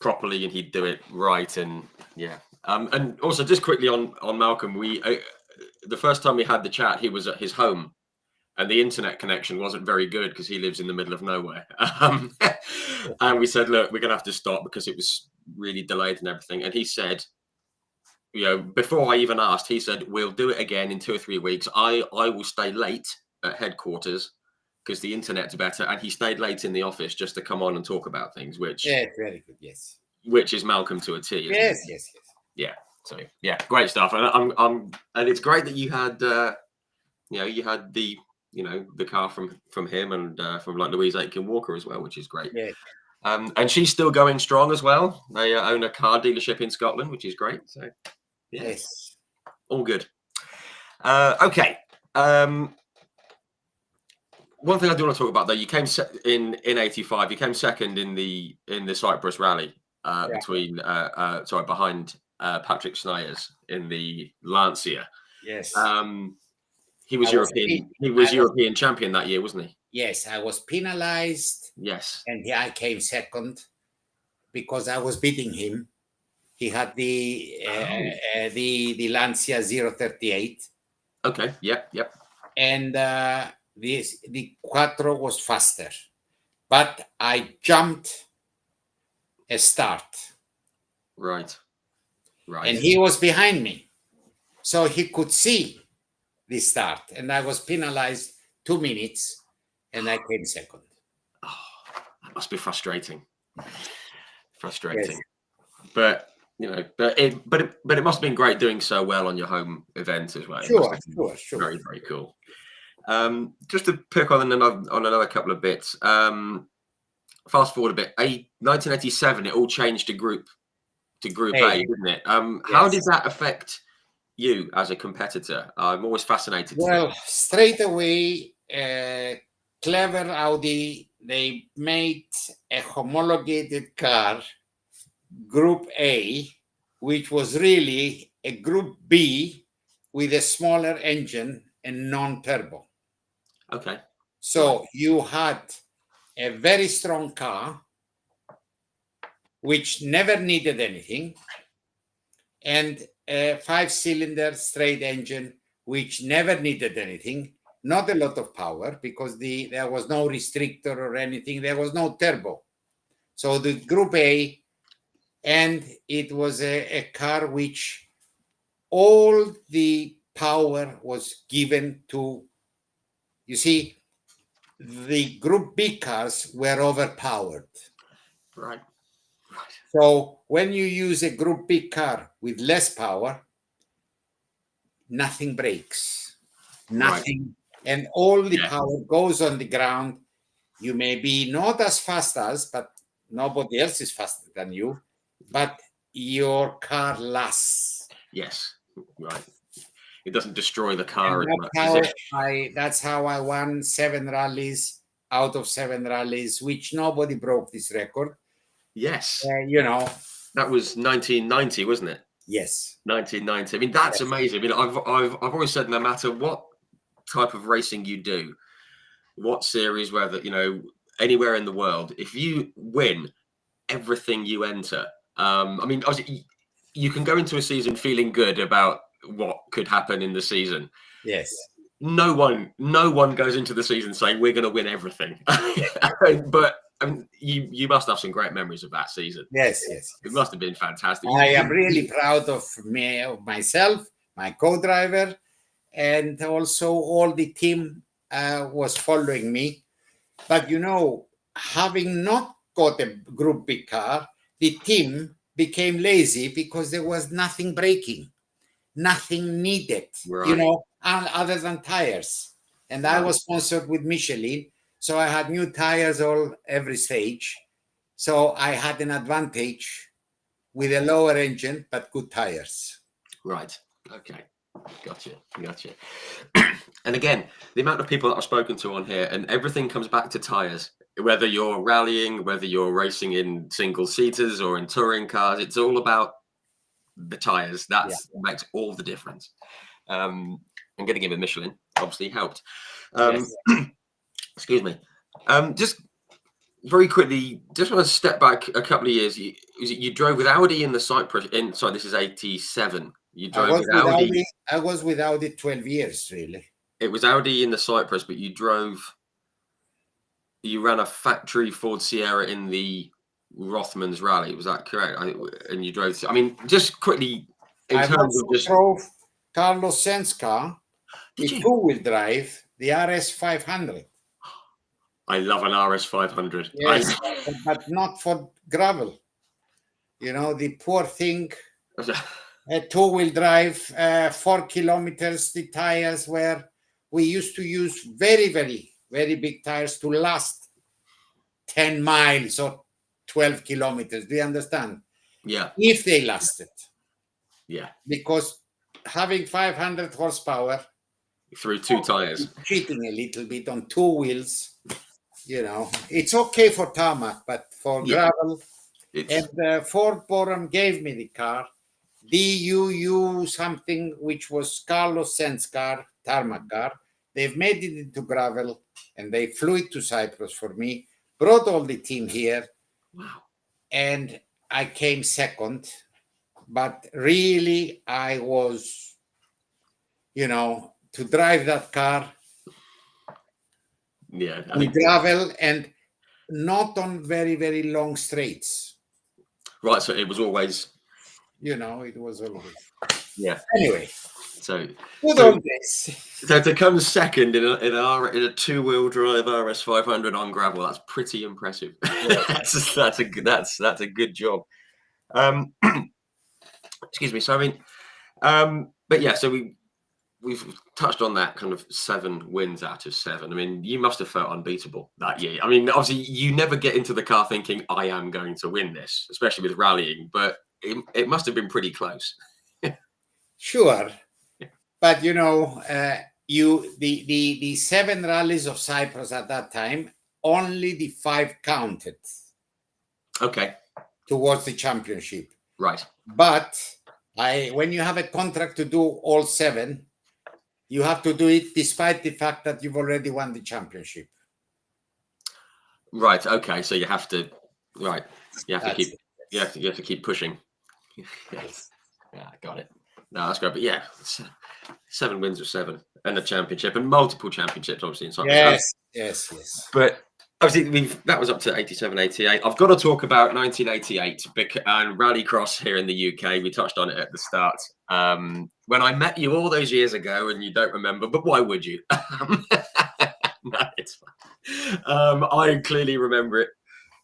properly and he'd do it right. And and also just quickly on Malcolm, the first time we had the chat, he was at his home. And the internet connection wasn't very good because he lives in the middle of nowhere. And we said, look, we're going to have to stop because it was really delayed and everything. And he said, before I even asked, he said, we'll do it again in 2 or 3 weeks. I will stay late at headquarters because the internet's better. And he stayed late in the office just to come on and talk about things, which very good, yes. Which is Malcolm to a T. Yes. Yeah. So great stuff. And and it's great that you had you had the car from him and from like Louise Aitken Walker as well, which is great. Yeah. And she's still going strong as well. They own a car dealership in Scotland, which is great. So yes, all good. Okay. One thing I do want to talk about though, you came in '85. You came second in the Cyprus rally behind Patrick Snyders in the Lancia. Yes. He was European champion that year, wasn't he? Yes, I was penalized. Yes. And I came second because I was beating him. He had the Lancia 038. Okay. Yep. And the Quattro was faster. But I jumped a start. Right. And he was behind me. So he could see the start, and I was penalized 2 minutes, and I came second. Oh, that must be frustrating. Yes. But it must have been great doing so well on your home event as well. Sure. Very, very cool. Just to pick on another couple of bits. Fast forward a bit. 1987, it all changed to Group A, didn't it? How did that affect you as a competitor? I'm always fascinated. Well, straight away, clever Audi, they made a homologated car, Group A, which was really a Group B with a smaller engine and non-turbo. Okay. So you had a very strong car which never needed anything, and a 5-cylinder straight engine, which never needed anything. Not a lot of power because there was no restrictor or anything. There was no turbo. So the Group A, and it was a car which all the power was given to, you see, the Group B cars were overpowered. Right. So when you use a Group B car with less power, nothing breaks, nothing, and all the power goes on the ground. You may be not as fast as, but nobody else is faster than you, but your car lasts. Yes, right. It doesn't destroy the car And as much. that's how I won 7 rallies out of 7 rallies, which nobody broke this record. Yes. That was 1990, wasn't it? Yes. 1990. I mean, that's amazing. I mean, I've always said no matter what type of racing you do, what series, whether, anywhere in the world, if you win everything you enter, I mean, obviously, you can go into a season feeling good about what could happen in the season. Yes. No one goes into the season saying we're going to win everything. But you must have some great memories of that season. Yes. It must have been fantastic. I am really proud of myself, my co-driver, and also all the team was following me. But having not got a Group B car, the team became lazy because there was nothing breaking, nothing needed, other than tires. And I was sponsored with Michelin, so I had new tires every stage. So I had an advantage with a lower engine, but good tires. Right. Okay. Gotcha. And again, the amount of people that I've spoken to on here, and everything comes back to tires. Whether you're rallying, whether you're racing in single seaters or in touring cars, it's all about the tires. That makes all the difference. And getting him a Michelin obviously helped. Excuse me. Just very quickly, just want to step back a couple of years. You drove with Audi in the Cyprus. Sorry, this is 87. You drove with Audi. I was with Audi 12 years, really. It was Audi in the Cyprus, but you ran a factory Ford Sierra in the Rothmans Rally. Was that correct? And you drove. I mean, just quickly, in terms of just drove Carlos Sainz's car with 2-wheel drive, the RS 500. I love an RS 500. Yes, but not for gravel. The poor thing. A 2-wheel drive, 4 kilometers. The tires we used to use very, very, very big tires to last 10 miles or 12 kilometers. Do you understand? Yeah. If they lasted. Yeah. Because having 500 horsepower through 2 tires, cheating a little bit on 2 wheels, it's okay for tarmac, but for gravel. And Ford Borum gave me the car. DUU something, which was Carlos Sainz's car, tarmac car. They've made it into gravel, and they flew it to Cyprus for me, brought all the team here. Wow. And I came second. But really, I was, to drive that car with gravel and not on very, very long straights. Right, so it was always... it was always. Yeah. Anyway. So to come second in a 2-wheel drive RS 500 on gravel, that's pretty impressive. that's a good job. Excuse me. So I mean, but yeah. So we've touched on that kind of 7 wins out of 7. I mean, you must have felt unbeatable that year. I mean, obviously, you never get into the car thinking I am going to win this, especially with rallying. But it must have been pretty close. Sure. But the 7 rallies of Cyprus at that time, only the 5 counted. Okay. Towards the championship. Right. But when you have a contract to do all 7, you have to do it despite the fact that you've already won the championship. Right. Okay. So you have to. Right. You have to keep. you have to keep pushing. Yes. Yeah, got it. No, that's great. But yeah, 7 wins of 7 and a championship and multiple championships, obviously, in Cyprus. Yes. But obviously, that was up to 87, 88. I've got to talk about 1988 and rallycross here in the UK. We touched on it at the start. When I met you all those years ago, and you don't remember, but why would you? No, it's fine. I clearly remember it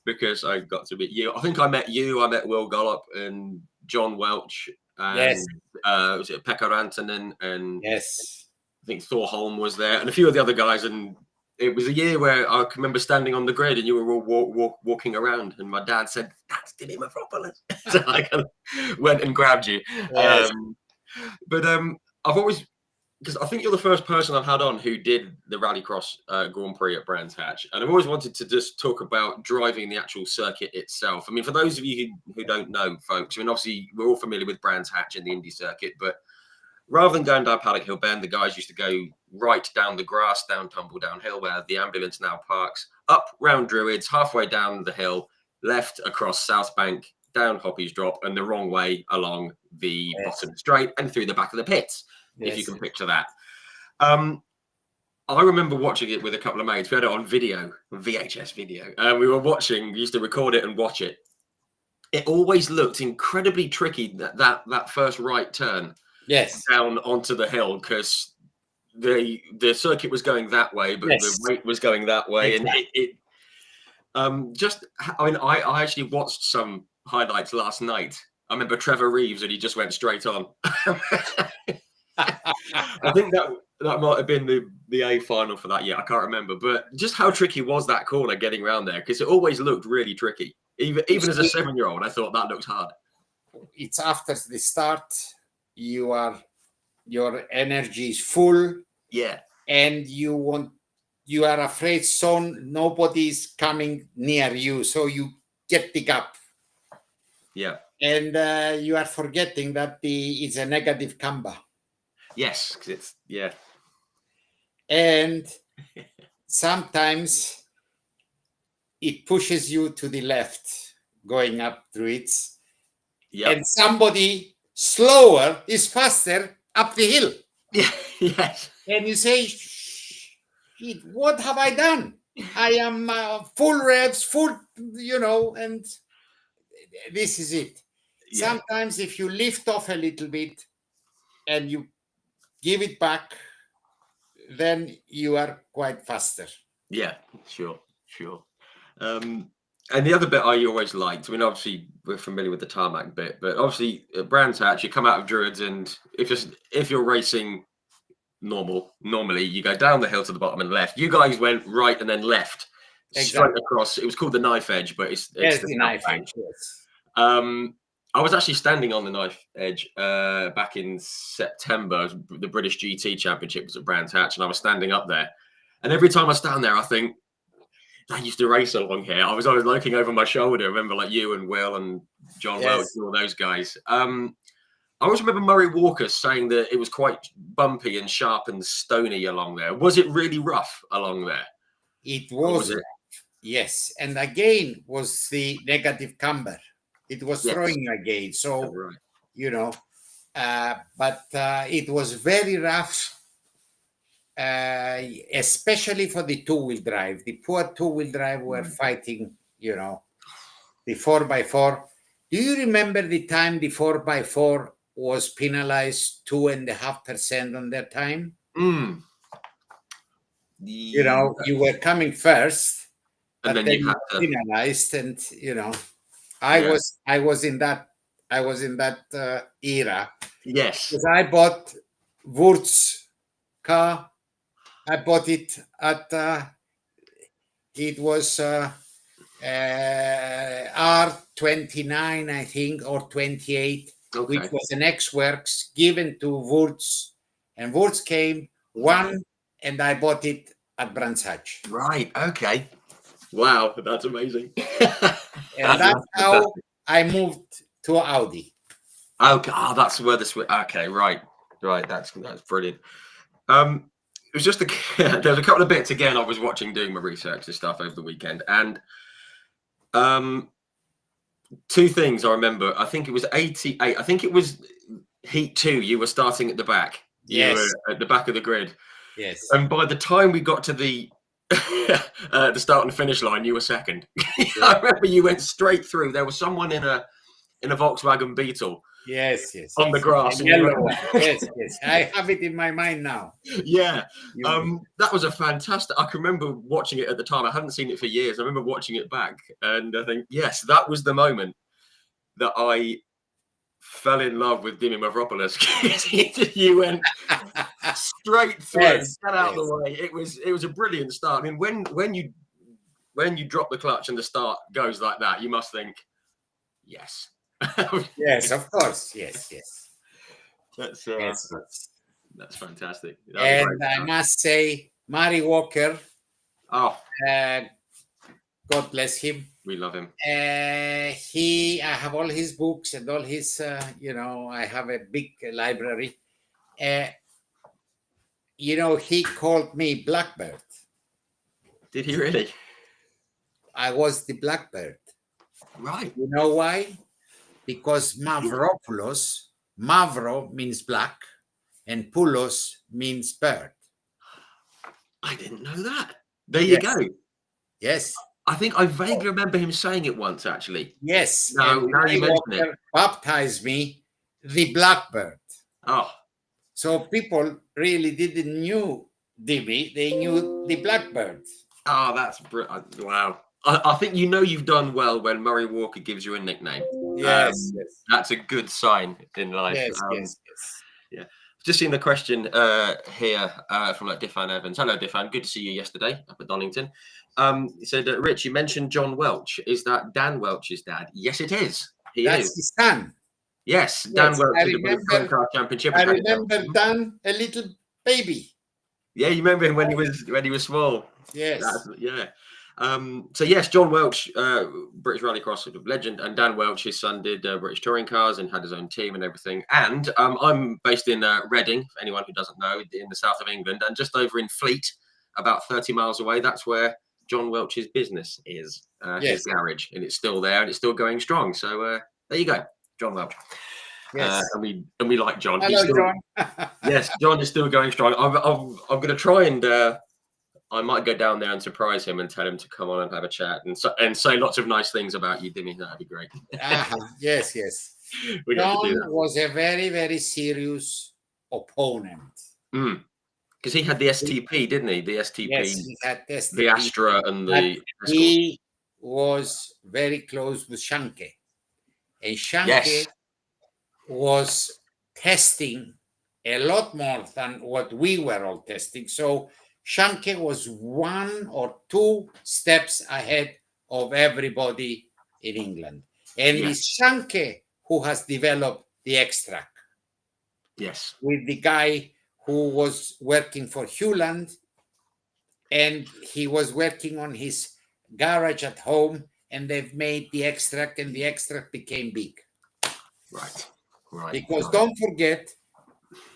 because I got to meet you. I think I met you. I met Will Gollop and John Welch and was it Pekka Rantanen and I think Thor Holm was there and a few of the other guys. And it was a year where I can remember standing on the grid and you were all walking around. And my dad said, "That's Dimi Mavropoulos." So I kind of went and grabbed you. Yes. But I've always, because I think you're the first person I've had on who did the Rallycross Grand Prix at Brands Hatch. And I've always wanted to just talk about driving the actual circuit itself. I mean, for those of you who don't know, folks, I mean, obviously, we're all familiar with Brands Hatch and the Indy circuit, but rather than going down Paddock Hill Bend, the guys used to go right down the grass, down Tumble Down Hill, where the ambulance now parks, up round Druids, halfway down the hill, left across South Bank, down Hoppy's Drop, and the wrong way along the bottom straight and through the back of the pits. If you can picture that. I remember watching it with a couple of mates. We had it on video, VHS video. We were watching, we used to record it and watch it. It always looked incredibly tricky, that first right turn down onto the hill, because the circuit was going that way, but the rate was going that way. Exactly. And I actually watched some highlights last night. I remember Trevor Reeves, and he just went straight on. I think that might have been the A final for that year. I can't remember, but just how tricky was that corner getting around there? Because it always looked really tricky. Even as a 7-year-old, I thought that looked hard. It's after the start, your energy is full. Yeah, and you are afraid nobody's coming near you, so you get the gap. Yeah, and you are forgetting that it's a negative camber. Yes, because it's and sometimes it pushes you to the left going up through it. And somebody slower is faster up the hill. Yes. And you say, what have I done? I am full revs, and this is it. Sometimes if you lift off a little bit and you give it back, then you are quite faster. Yeah, sure. And the other bit I always liked, I mean, obviously we're familiar with the tarmac bit, but obviously at Brands Hatch, you come out of Druids, and if you're racing normally you go down the hill to the bottom and left. You guys went right and then left, straight across. It was called the Knife Edge, but it's the Knife Edge. Yes. I was actually standing on the Knife Edge back in September. The British GT Championship was at Brands Hatch, and I was standing up there. And every time I stand there, I think, I used to race along here. I was always looking over my shoulder. I remember like you and Will and John Welch and all those guys. I always remember Murray Walker saying that it was quite bumpy and sharp and stony along there. Was it really rough along there? It was. Yes. And again was the negative camber. It was throwing again. So, but it was very rough, especially for the two-wheel drive. The poor two-wheel drive were fighting, the 4x4. Do you remember the time the 4x4 was penalized 2.5% on their time? You were coming first, and then you had to penalized, and I was in that era. Yes, because I bought Wurtz's car. I bought it at it was R29, I think, or 28, which was an X-Works given to Wurtz, and Wurtz came one, and I bought it at Brands Hatch. Right. Okay. Wow, that's amazing. And that's how I moved to Audi. Okay, that's where the switch. Okay, right. That's brilliant. It was just there's a couple of bits again. I was watching, doing my research and stuff over the weekend, and two things I remember. I think it was 88. I think it was Heat 2. You were starting at the back. Yes. You were at the back of the grid. Yes. And by the time we got to the the start and finish line, you were second. I remember you went straight through. There was someone in a Volkswagen Beetle. Yes. On the grass. And yellow one. Yes. I have it in my mind now. Yeah. That was a fantastic. I can remember watching it at the time. I hadn't seen it for years. I remember watching it back, and I think, yes, that was the moment that I fell in love with Dimi Mavropoulos. You went straight through, get out of the way. It was a brilliant start. I mean, when you drop the clutch and the start goes like that, you must think, yes. Yes, of course. Yes. That's fantastic. And I must say, Murray Walker, God bless him. We love him. I have all his books and all his, I have a big library. He called me Blackbird. Did he really? I was the Blackbird. Right. You know why? Because Mavropoulos, Mavro means black, and Poulos means bird. I didn't know that. There you go. Yes. I think I vaguely remember him saying it once, actually. Yes. Now you mention it. Baptized me the Blackbird. Oh. So people really didn't knew Dimi. They knew the Blackbird. Oh, that's brilliant. Wow. I think you've done well when Murray Walker gives you a nickname. Yes. That's a good sign in life. Yes. Yeah. Just seen the question here from Diffan Evans. Hello, Diffan. Good to see you yesterday up at Donington. He said, Rich, you mentioned John Welch. Is that Dan Welch's dad? Yes, it is. That's his son. Yes, Dan Welch is the car championship. I remember Dan, a little baby. Yeah, you remember him when he was small. Yes. So yes, John Welch, British rallycross legend, and Dan Welch, his son, did British touring cars and had his own team and everything. And I'm based in Reading, for anyone who doesn't know, in the south of England, and just over in Fleet, about 30 miles away. That's where John Welch's business is, his garage, and it's still there and it's still going strong. So there you go, John Welch. Yes. And we like John. Hello, John. Yes, John is still going strong. I'm going to try and I might go down there and surprise him and tell him to come on and have a chat and say lots of nice things about you, Dimi. That'd be great. Yes. John was a very, very serious opponent. Because he had the STP, didn't he? The STP. Yes, he had STP. The Astra and the... He was very close with Shanke. And Shanke was testing a lot more than what we were all testing. So Shanke was 1 or 2 steps ahead of everybody in England. And it's Shanke who has developed the X-Track. Yes. With the guy who was working for Hewland, and he was working on his garage at home, and they've made the X-Track, and the X-Track became big. Right. Because don't forget,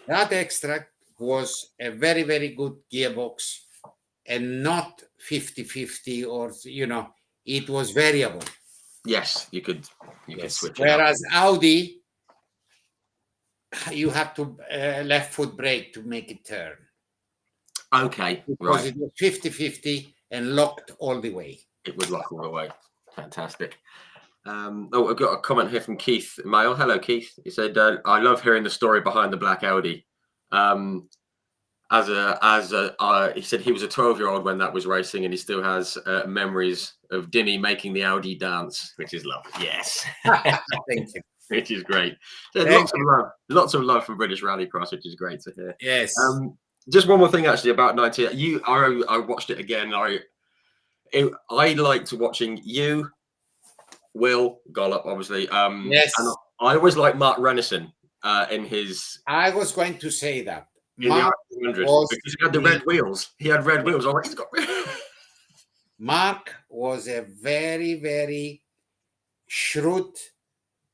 that X-Track was a very, very good gearbox and not 50-50 or, it was variable. Yes, you could switch it Whereas Audi, you have to left foot brake to make it turn. Okay, because it was 50-50 and locked all the way. It would lock all the way. Fantastic. I've got a comment here from Keith Mail. Hello, Keith. He said, "I love hearing the story behind the black Audi." He said he was a 12-year-old when that was racing, and he still has memories of Dimi making the Audi dance, which is lovely. Yes, thank you. Which is great. So lots of love from British Rallycross, which is great to hear. Yes. Just one more thing, actually, about 90. I watched it again. I liked watching you, Will Gollop, obviously. Yes. And I always liked Mark Rennison in his. I was going to say that. Mark because he had the red wheels. He had red wheels. I'm like, he's got red. Mark was a very, very shrewd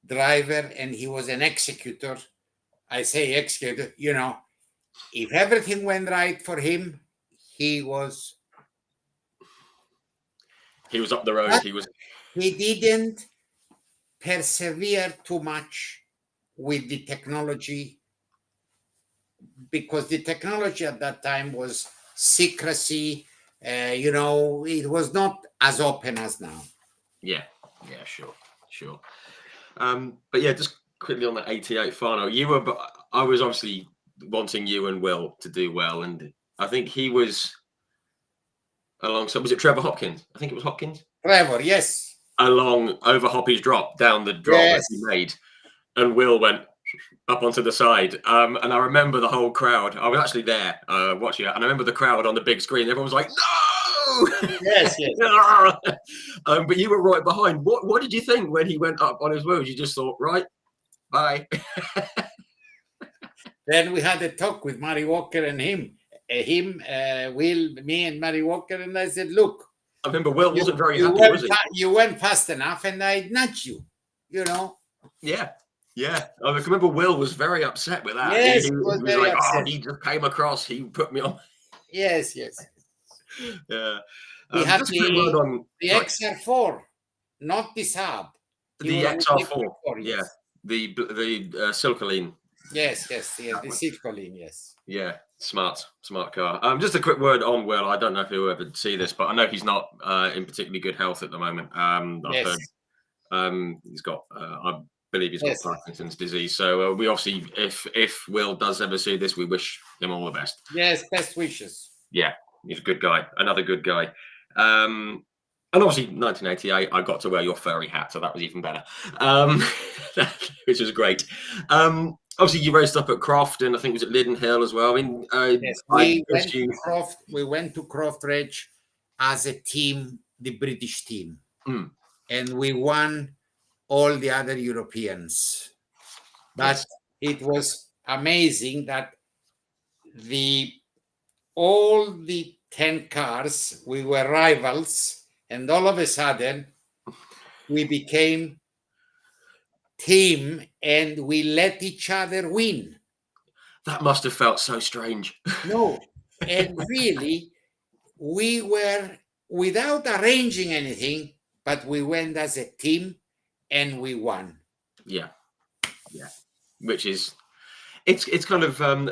driver, and he was an executor. I say executor, if everything went right for him, he was up the road. He didn't persevere too much with the technology, because the technology at that time was secrecy. It was not as open as now. Yeah, sure. But yeah, just quickly on the 88 final, I was obviously wanting you and Will to do well, and I think he was alongside, was it Trevor Hopkins? I think it was Hopkins. Trevor, yes. Along over Hoppy's drop, down the drop that he made, and Will went up onto the side. And I remember the whole crowd. I was actually there watching it, and I remember the crowd on the big screen. Everyone was like, "No!" Yes. But you were right behind. What did you think when he went up on his wheels? You just thought, right, bye. Then we had a talk with Murray Walker and Will, me and Murray Walker, and I said, look, I remember Will wasn't very happy, was he? You went fast enough, and I nudged you, Yeah. I remember Will was very upset with that. Yes, he was very like, upset. He just came across, he put me on. Yes. Yeah. We had the XR4, not the Saab. The XR4, yeah. The Silcoline. Yes, the Silcoline, yes. Yeah, smart car. Just a quick word on Will. I don't know if he'll ever see this, but I know he's not in particularly good health at the moment. I've heard he's got, I believe he's got Parkinson's disease. So we obviously, if Will does ever see this, we wish him all the best. Yes, best wishes. Yeah, he's a good guy. Another good guy. And obviously, 1988, I got to wear your furry hat, so that was even better, which was great. Obviously, you raced up at Croft, and I think it was at Liddon Hill as well. I mean, we went to Croft Ridge as a team, the British team, and we won all the other Europeans. But it was amazing that all the 10 cars, we were rivals. And all of a sudden, we became team, and we let each other win. That must have felt so strange. No, and really, we were, without arranging anything, but we went as a team, and we won. Yeah. Which is, it's kind of a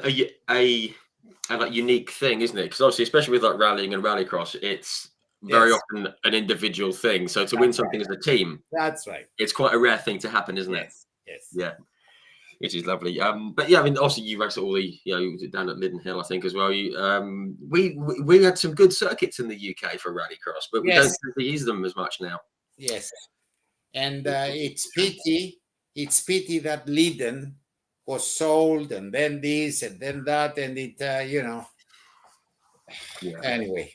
like unique thing, isn't it? Because obviously, especially with like rallying and rallycross, it's very often an individual thing. So to win something as a team, that's right. It's quite a rare thing to happen, isn't it? Yes. Yeah, which is lovely. But yeah, I mean, obviously you raced all the, down at Liddon Hill, I think, as well. We had some good circuits in the UK for rallycross, but we don't really use them as much now. Yes, and it's pity that Liddon was sold, and then this, and then that, and it, Anyway.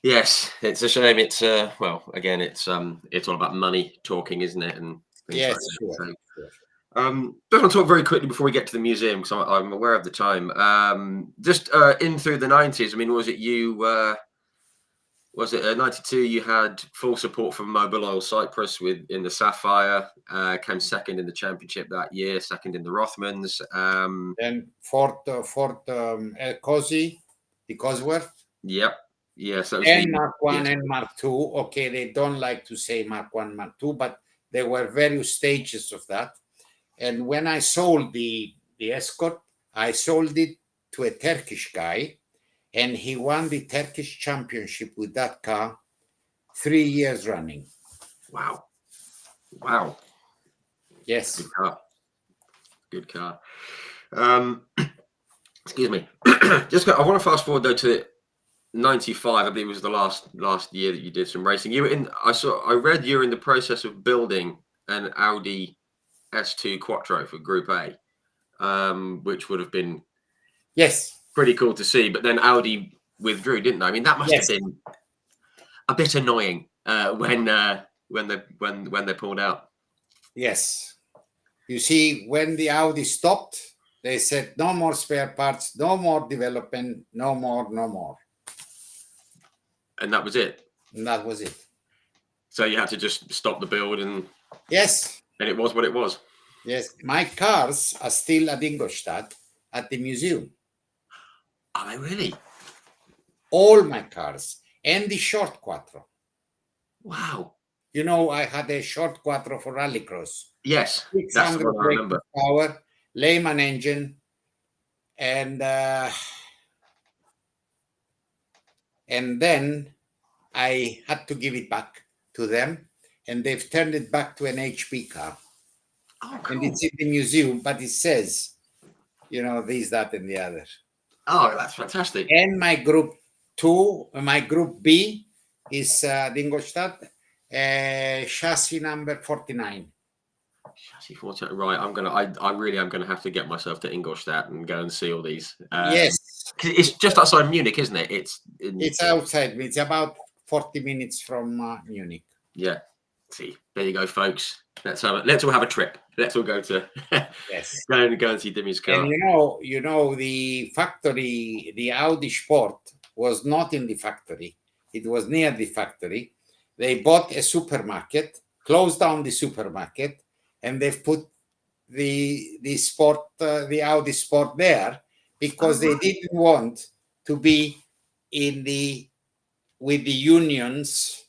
Yes, it's a shame. It's again, it's all about money talking, isn't it? And yes, like sure. Just want to talk very quickly before we get to the museum, because I'm aware of the time. Just in through the 90s. I mean, was it you? Was it 92? You had full support from Mavropoulos Cyprus in the Sapphire. Came second in the championship that year, second in the Rothmans. Then fourth, Cosi, the Cosworth. Yep. Yeah, so and Mark 1 and Mark 2. Okay, they don't like to say Mark 1, Mark 2, but there were various stages of that. And when I sold the Escort, I sold it to a Turkish guy, and he won the Turkish championship with that car 3 years running. Wow. Yes. Good car. Excuse me. I want to fast forward though to 95, I believe, was the last year that you did some racing. You were in. I read you're in the process of building an Audi S2 Quattro for Group A, which would have been pretty cool to see. But then Audi withdrew, didn't they? I mean, that must have been a bit annoying when they pulled out. Yes. You see, when the Audi stopped, they said no more spare parts, no more development, no more. And that was it. So you had to just stop the build and... Yes. And it was what it was. Yes. My cars are still at Ingolstadt at the museum. Are they really? All my cars. And the short Quattro. Wow. You know, I had a short quattro for rallycross. Yes, that's the 600 one I brake remember. power, Lehman engine, and then I had to give it back to them, and they've turned it back to an HP car. Oh, And cool. it's in the museum, but it says, you know, this, that, and the other. Oh, that's fantastic. And my group B is Ingolstadt, chassis number 49. Chassis 40. Right, I really am gonna have to get myself to Ingolstadt and go and see all these. Yes, 'Cause it's just outside Munich, isn't it? it's outside. It's about 40 minutes from Munich. Yeah. See, there you go, folks. Let's all have a trip. Let's all go to Yes. go and see Dimi's car. And you know, the factory, the Audi Sport was not in the factory. It was near the factory. They bought a supermarket, closed down the supermarket, and they've put the Audi Sport there because they didn't want to be with the unions,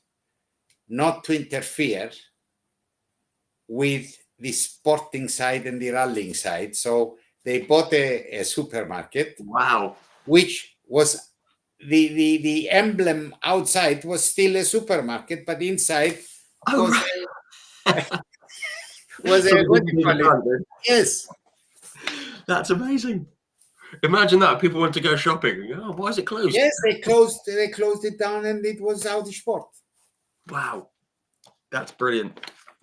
not to interfere with the sporting side and the rallying side. So they bought a supermarket. Wow. Which was the emblem outside was still a supermarket, but inside was what do you call it? Yes. That's amazing. Imagine that. People want to go shopping. Oh, why is it closed? Yes, they closed it down, and it was Audi Sport. Wow. That's brilliant.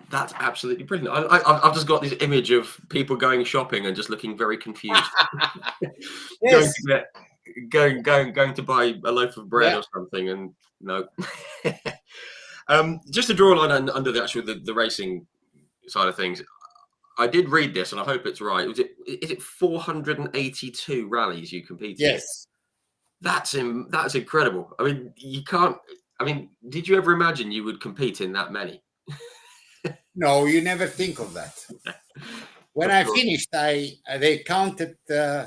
That's absolutely brilliant. I've just got this image of people going shopping and just looking very confused. Yes. going to buy a loaf of bread or something, and no. Just to draw a line under the racing side of things, I did read this, and I hope it's right. Is it 482 rallies you competed in? Yes. That's incredible. I mean, you can't. I mean, did you ever imagine you would compete in that many? No, you never think of that. When I finished, they counted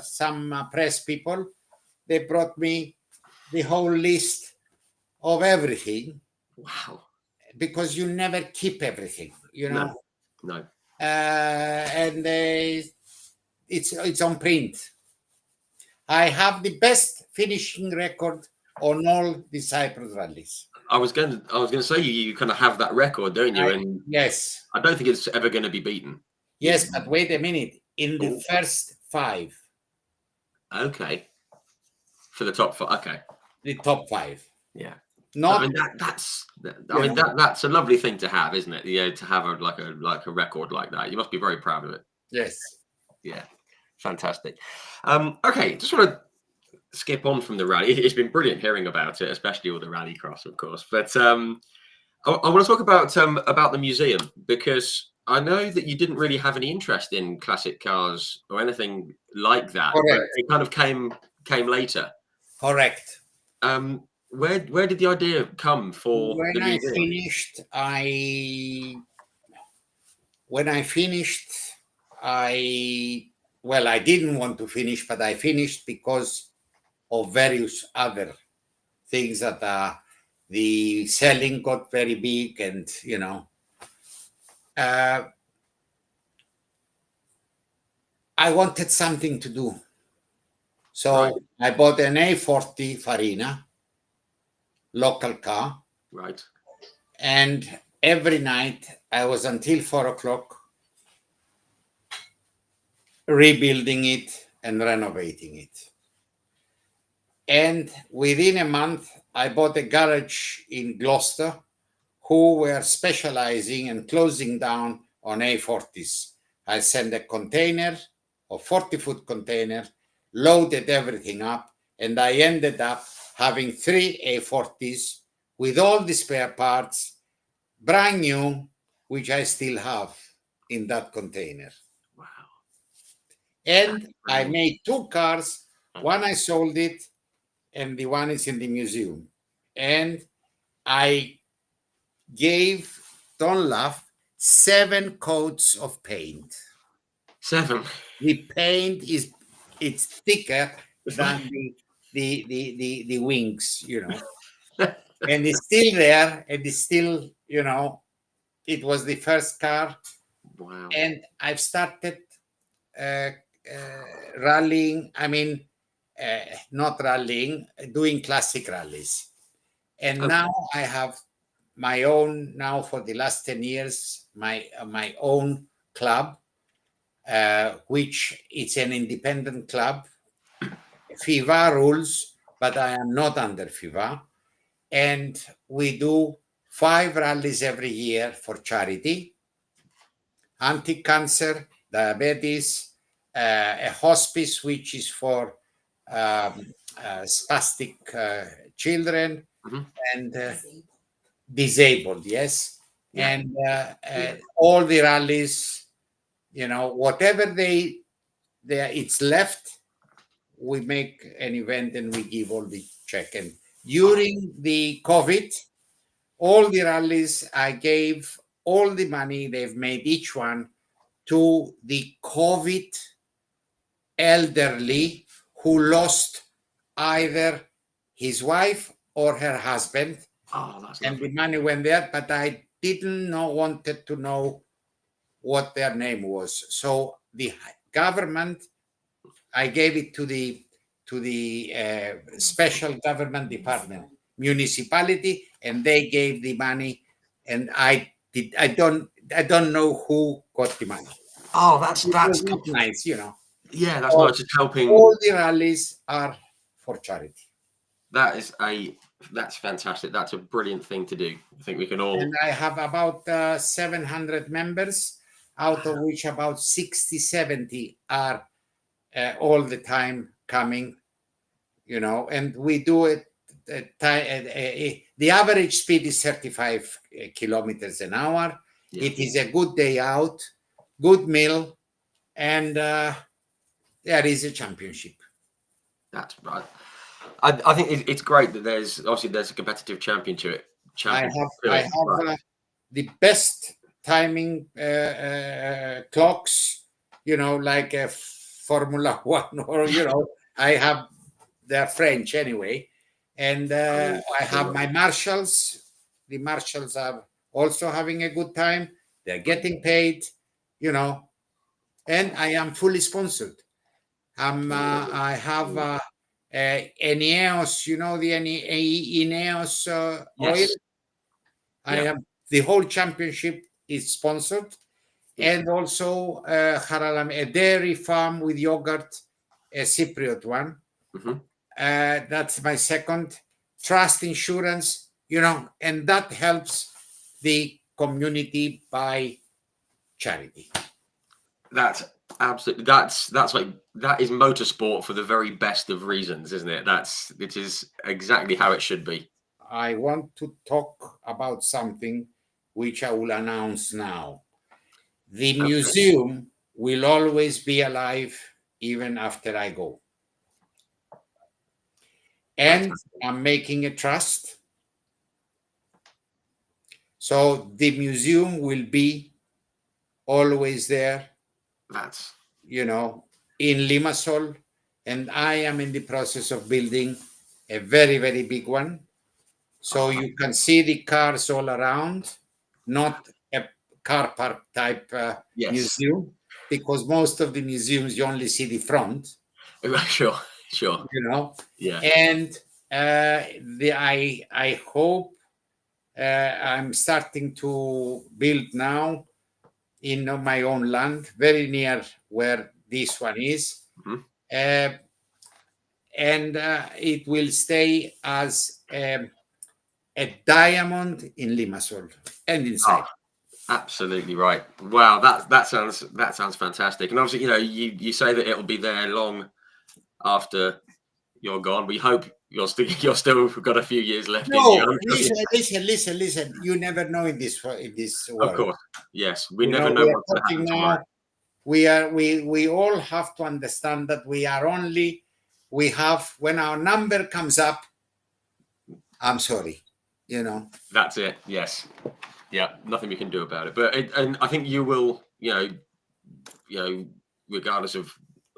some press people. They brought me the whole list of everything. Wow. Because you never keep everything, you know. No. And it's on print. I have the best finishing record on all the Cyprus rallies. I was going to say you kind of have that record, don't you? Yes. I don't think it's ever going to be beaten. Yes, but wait a minute. In the first 5. Okay. For the top 5. Okay. The top 5. Yeah. Not. I mean, that's a lovely thing to have, isn't it? Yeah, to have a record like that. You must be very proud of it. Yes. Yeah. Fantastic. Okay, just want to skip on from the rally. It's been brilliant hearing about it, especially all the rallycross, of course. But I want to talk about the museum, because I know that you didn't really have any interest in classic cars or anything like that. Correct. But it kind of came later. Correct. Where did the idea come for the museum? When I finished, I didn't want to finish, but I finished because of various other things that the selling got very big, and you know, I wanted something to do. So I bought an A40 Farina, local car. Right. And every night I was until 4:00 rebuilding it and renovating it. And within a month, I bought a garage in Gloucester who were specializing and closing down on A40s. I sent a container, a 40-foot container, loaded everything up, and I ended up having 3 A40s with all the spare parts, brand new, which I still have in that container. Wow. And I made 2 cars. One I sold it, and the one is in the museum. And I gave, don't laugh, 7 coats of paint. 7. The paint it's thicker than the wings, you know. And it's still there, and it's still, you know, It was the first car, Wow. and I've started rallying. I mean, not rallying, doing classic rallies. And Okay. now I have my own. Now for the last 10 years, my own club, which it's an independent club. FIFA rules, but I am not under FIFA, and we do 5 rallies every year for charity: anti-cancer, diabetes, a hospice which is for spastic children, Mhm. and disabled, yes. Yeah. And Yeah. all the rallies, whatever it's left, we make an event and we give all the check. And during the COVID, all the rallies, I gave all the money they've made, each one, to the COVID elderly who lost either his wife or her husband, Oh, that's and the lovely. money went there. But I didn't wanted to know what their name was. So the government, I gave it to the special government department, municipality, and they gave the money. And I don't know who got the money. Oh, It was not nice, yeah, that's So nice. Just helping. all the rallies are for charity. That's fantastic. That's a brilliant thing to do. I think we can all. And I have about 700 members, out of which about 60, 70 are all the time coming, and we do it. The average speed is 35 kilometers an hour. Yeah. It is a good day out, good meal, and there is a championship. That's right. I think it's great that there's a competitive championship. I have the best timing clocks, like a Formula One, or I have, they're French anyway, and I have my marshals. The marshals are also having a good time. They're getting paid, and I am fully sponsored. I have Eneos, the Eneos oil. Yes. I Yeah. have the whole championship is sponsored, Yeah. and also Haralam, a dairy farm with yogurt, a Cypriot one. Mhm. That's my second. Trust insurance, and that helps the community by charity. That's absolutely. That is motorsport for the very best of reasons, isn't it? It is exactly how it should be. I want to talk about something which I will announce now. The museum will always be alive even after I go. And I'm making a trust. So the museum will be always there, That's in Limassol. And I am in the process of building a very, very big one. So you can see the cars all around, not a car park type museum, because most of the museums you only see the front. Sure. Yeah. And I hope I'm starting to build now in my own land, very near where this one is. Mhm. And it will stay as a diamond in Limassol and inside. Absolutely right. Wow, that sounds fantastic. And obviously, you say that it'll be there long after you're gone. We hope you're still got a few years left in No, you. listen. You never know in this world. Of course, yes. We never We know are what's going to talking happen now. tomorrow. We all have to understand that when our number comes up, I'm sorry, That's it. Yes. Yeah. Nothing we can do about it. But and I think you will. Regardless of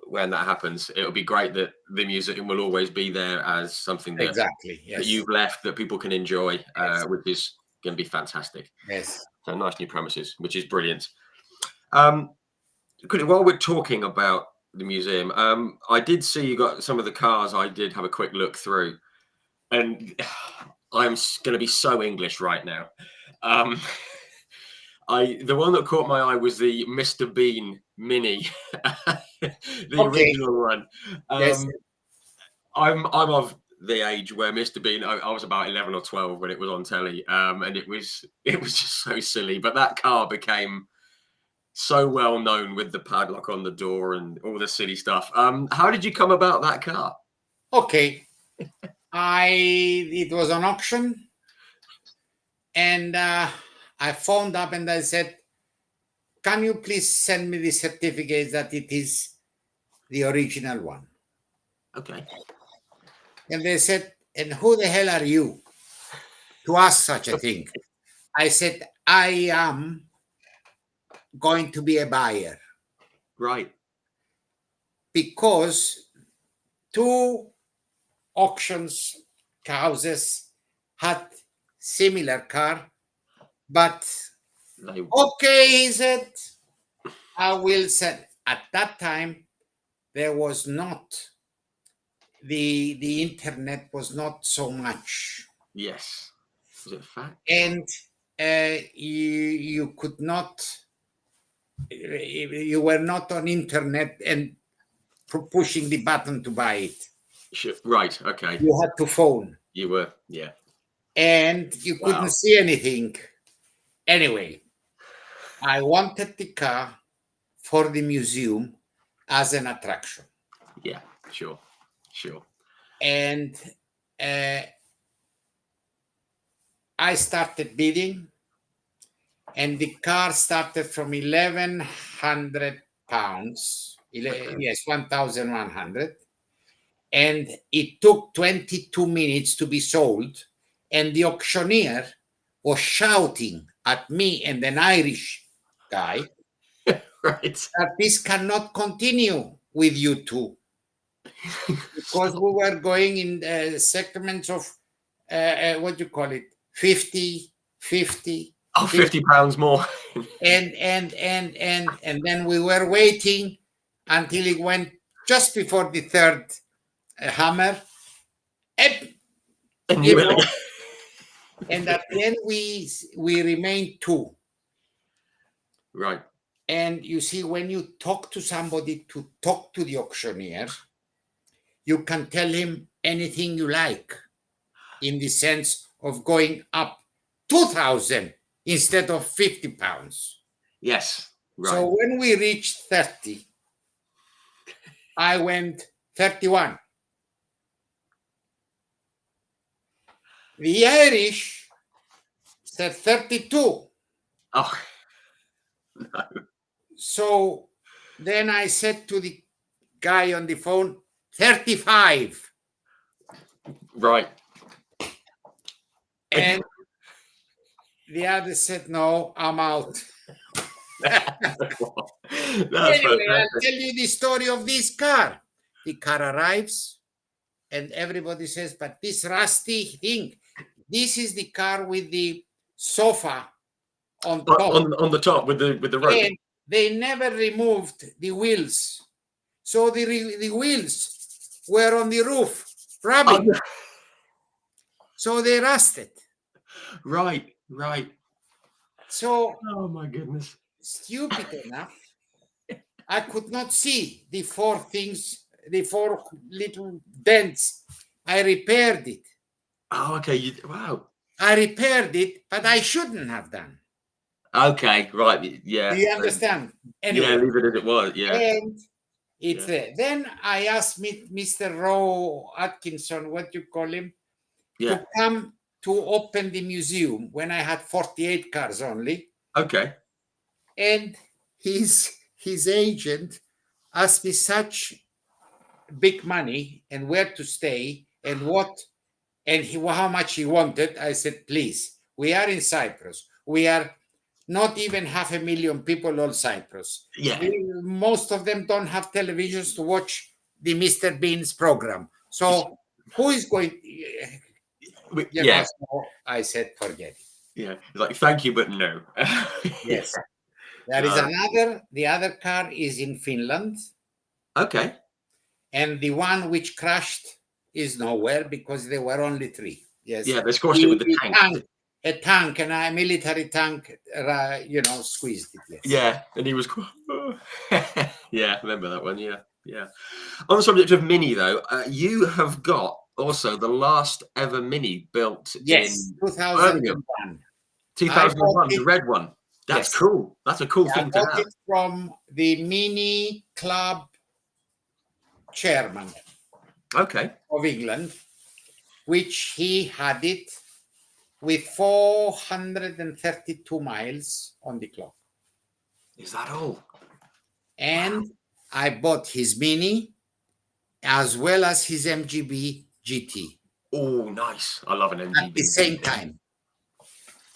when that happens, it'll be great that the museum will always be there as something that exactly, yes, that you've left that people can enjoy, Yes. which is going to be fantastic. Yes. So nice new premises, which is brilliant. While we're talking about the museum, I did see you got some of the cars. I did have a quick look through, and I'm going to be so English right now. The one that caught my eye was the Mr. Bean Mini, the original one. Yes. I'm of the age where Mr. Bean. I was about 11 or 12 when it was on telly, and it was just so silly. But that car became so well known with the padlock on the door and all the silly stuff. How did you come about that car? Okay, it was an auction, and I phoned up and I said, "Can you please send me the certificate that it is the original one?" Okay. And they said, "And who the hell are you to ask such a thing?" I said, "I am going to be a buyer." Right. Because 2 auctions houses had similar car, but okay, he said, I will send. At that time, there was not the internet was not so much. Yes. Was it a fact? And you could not, you were not on internet and pushing the button to buy it. Sure. Right. Okay. You had to phone. You were. Yeah. And you couldn't see anything. Anyway, I wanted the car for the museum as an attraction. Yeah. Sure. And I started bidding, and the car started from 1,100 pounds. Yes, 1,100. And it took 22 minutes to be sold. And the auctioneer was shouting at me and an Irish guy Right. that this cannot continue with you two. Because we were going in segments of, what do you call it, 50, 50. Oh, 50 pounds more. And then we were waiting until it went just before the third hammer. And, you know, and at the end we remained 2. Right. And you see, when you talk to somebody to talk to the auctioneer, you can tell him anything you like, in the sense of going up 2,000 instead of 50 pounds. Yes. Right. So when we reached 30, I went 31. The Irish said 32. Oh, no. So then I said to the guy on the phone, 35. Right. And the other said, no, I'm out. Anyway, I'll tell you the story of this car. The car arrives and everybody says, but this rusty thing, this is the car with the sofa on top. On the top with the rope. And they never removed the wheels. So the wheels were on the roof, rubbing. Oh. So they rusted. Right. So, oh my goodness. Stupid enough, I could not see the 4 things, the 4 little dents. I repaired it. Oh, okay. Wow. I repaired it, but I shouldn't have done. Okay, right. Yeah. Do you understand? Anyway, yeah, leave it as it was. Yeah. And it's there. Then I asked Mr. Rowe Atkinson, what you call him, to come to open the museum when I had 48 cars only. Okay. And his agent asked me such big money and where to stay and what, and how much he wanted. I said, please, we are in Cyprus. We are not even 500,000 people on Cyprus. Yeah. Most of them don't have televisions to watch the Mr. Bean's program. So who is going? Yeah. I said, forget it. Yeah, it's like thank you, but no. Yes. Yeah. There is No. another. The other car is in Finland, Okay. and the one which crashed is nowhere because there were only three. Yes, Yeah, they squashed it with the tank. a tank, and a military tank, squeezed it. Yes. Yeah, and he was. Yeah, remember that one? Yeah, yeah. On the subject of Mini, though, you have got also the last ever Mini built Yes, in Birmingham, 2001. I bought 2001, the it. red one. That's Yes, cool. That's a cool I thing to bought have. it from the Mini Club chairman Okay. of England, which he had it with 432 miles on the clock. Is that all? And I bought his Mini as well as his MGB GT Oh, nice. I love an at the MGB. same time.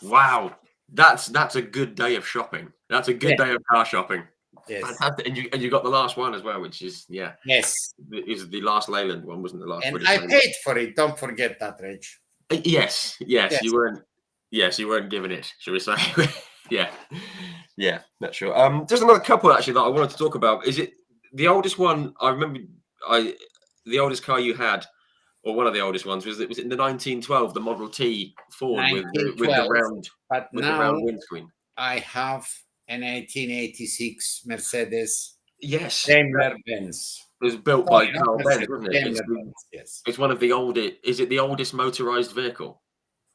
Wow. That's a good day of shopping. That's a good Yeah. day of car shopping. Yes. Fantastic. And you got the last one as well, which is Yes. is the last Leyland one, wasn't the last And British I Leyland. paid for it. Don't forget that, Reg. Yes, Yes. you weren't. Yes, you weren't giving it, shall we say? Yeah, that's sure. Just another couple actually that I wanted to talk about. Is it the oldest one? I remember. The oldest car you had, or one of the oldest ones, was it in the 1912, the Model T Ford with the 1912, round but with the now round windscreen. I have an 1886 Mercedes Yes, Daimler Benz. it was built Sorry, by not Carl Benz, Mercedes, wasn't it? Daimler Benz. Yes. It's one of the oldest. Is it the oldest motorized vehicle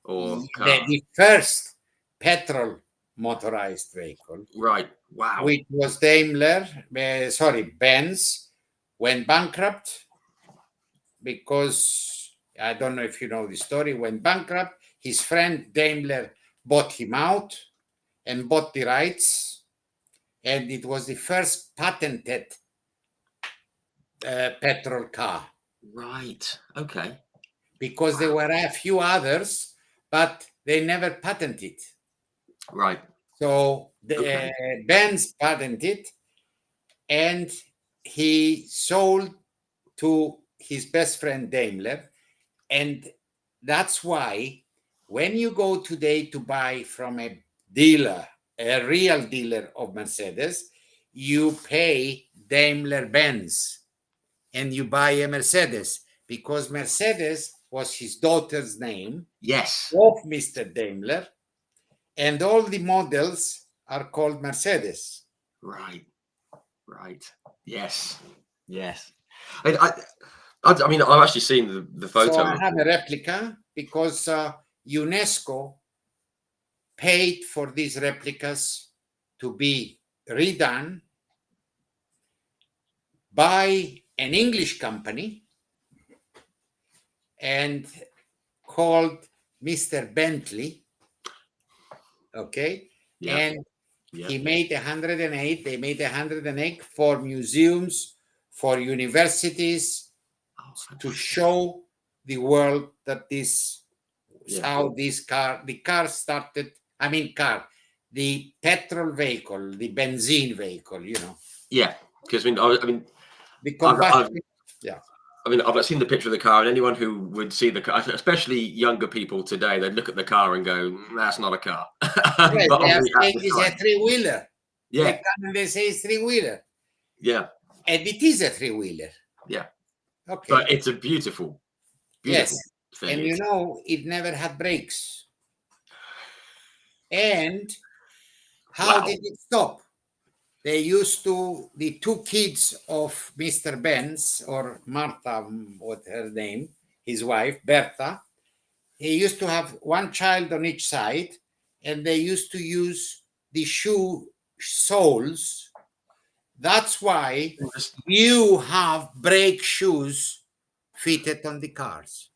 or car? The first petrol motorized vehicle, Right. Wow. which was Benz, went bankrupt because I don't know if you know the story. Went bankrupt. His friend Daimler bought him out and bought the rights, and it was the first patented petrol car. Right. Okay. Because there were a few others, but they never patented. Right. So the Benz patented, and he sold to his best friend Daimler, and that's why when you go today to buy from a dealer, a real dealer of Mercedes, you pay Daimler Benz and you buy a Mercedes because Mercedes was his daughter's name. Yes. Of Mr. Daimler, and all the models are called Mercedes. Right. Yes. I mean, I've actually seen the photo. So I have a replica because UNESCO paid for these replicas to be redone by an English company and called Mr. Bentley. Okay. Yeah. And he made 108. They made 108 for museums, for universities, to show the world that this is how the car started. I mean, the petrol vehicle, the benzene vehicle, Yeah, because the combustion. Yeah. I mean, I've seen the picture of the car, and anyone who would see the car, especially younger people today, they'd look at the car and go, "That's not a car." Right, But they are obviously saying it's a three-wheeler. Yeah. They come and they say it's three-wheeler. Yeah. And it is a three-wheeler. Yeah. Okay. But it's a beautiful yes. thing. And it never had brakes. And how did it stop? They used to, the two kids of Mr. Benz, or Martha, what her name, his wife, Bertha, he used to have one child on each side, and they used to use the shoe soles. That's why you have brake shoes fitted on the cars.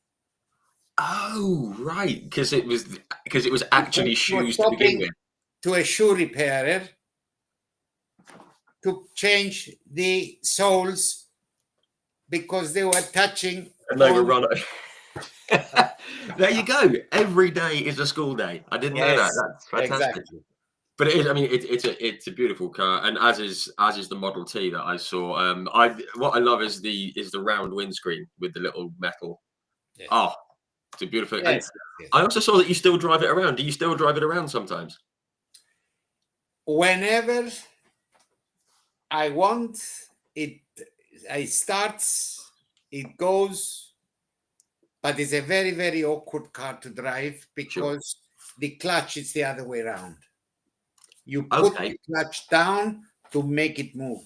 Oh, right, because it was actually shoes to begin with. To a shoe repairer to change the soles because they were touching. And they were running. There you go. Every day is a school day. I didn't know that. That's fantastic. Exactly. But it's a beautiful car, and as is the Model T that I saw. What I love is the round windscreen with the little metal. Yes. Oh, It's a beautiful. And Yes, yes. I also saw that you still drive it around. Do you still drive it around sometimes? Whenever I want it, it starts, it goes, but it's a very, very awkward car to drive because the clutch is the other way around. You put Okay. the clutch down to make it move.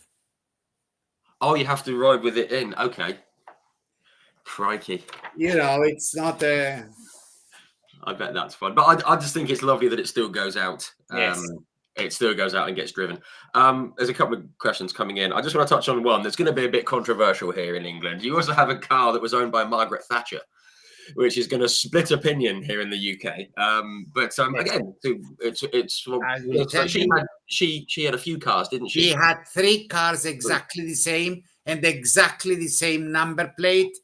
Oh, you have to ride with it in. Okay. Crikey. You know, it's not a. I bet that's fun. But I just think it's lovely that it still goes out. Yes. It still goes out and gets driven. There's a couple of questions coming in. I just want to touch on one that's going to be a bit controversial here in England. You also have a car that was owned by Margaret Thatcher, which is going to split opinion here in the UK. But again, it's so she had a few cars, didn't she? She had 3 cars exactly the same and exactly the same number plate.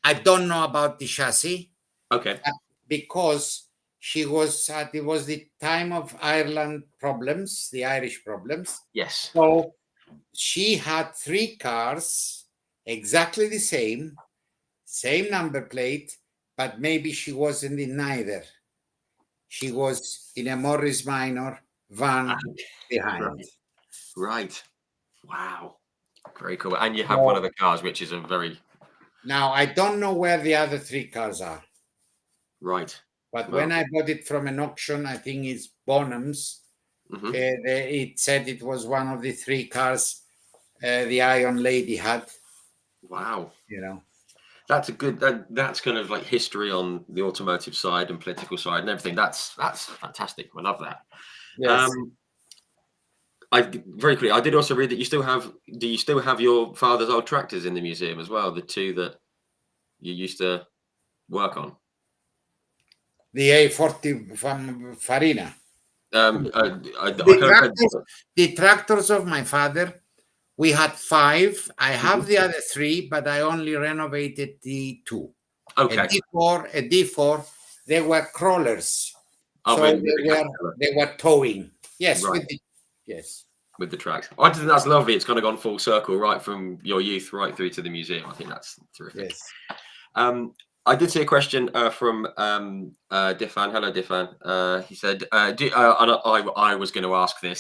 I don't know about the chassis. Okay. Because she was it was the time of Ireland problems, the Irish problems. Yes. So she had 3 cars exactly the same number plate, but maybe she wasn't in neither. She was in a Morris Minor van behind. Right. Wow. Very cool. And you have one of the cars, which is a very. Now, I don't know where the other 3 cars are. Right. But when I bought it from an auction, I think it's Bonham's, it said it was one of the 3 cars the Iron Lady had. Wow. You know. That's a good. That's kind of like history on the automotive side and political side and everything. That's fantastic. I love that. Yes. Very quickly. I did also read that you still have. Do you still have your father's old tractors in the museum as well? The 2 that you used to work on. The A40 from Farina. The tractors of my father. We had 5. I have the other 3, but I only renovated the 2. Okay. A D4. They were crawlers, so they were towing. Yes, right. With the tracks. I think that's lovely. It's kind of gone full circle, right from your youth right through to the museum. I think that's terrific. Yes. I did see a question from Difan. Hello, Difan. He said, I was going to ask this.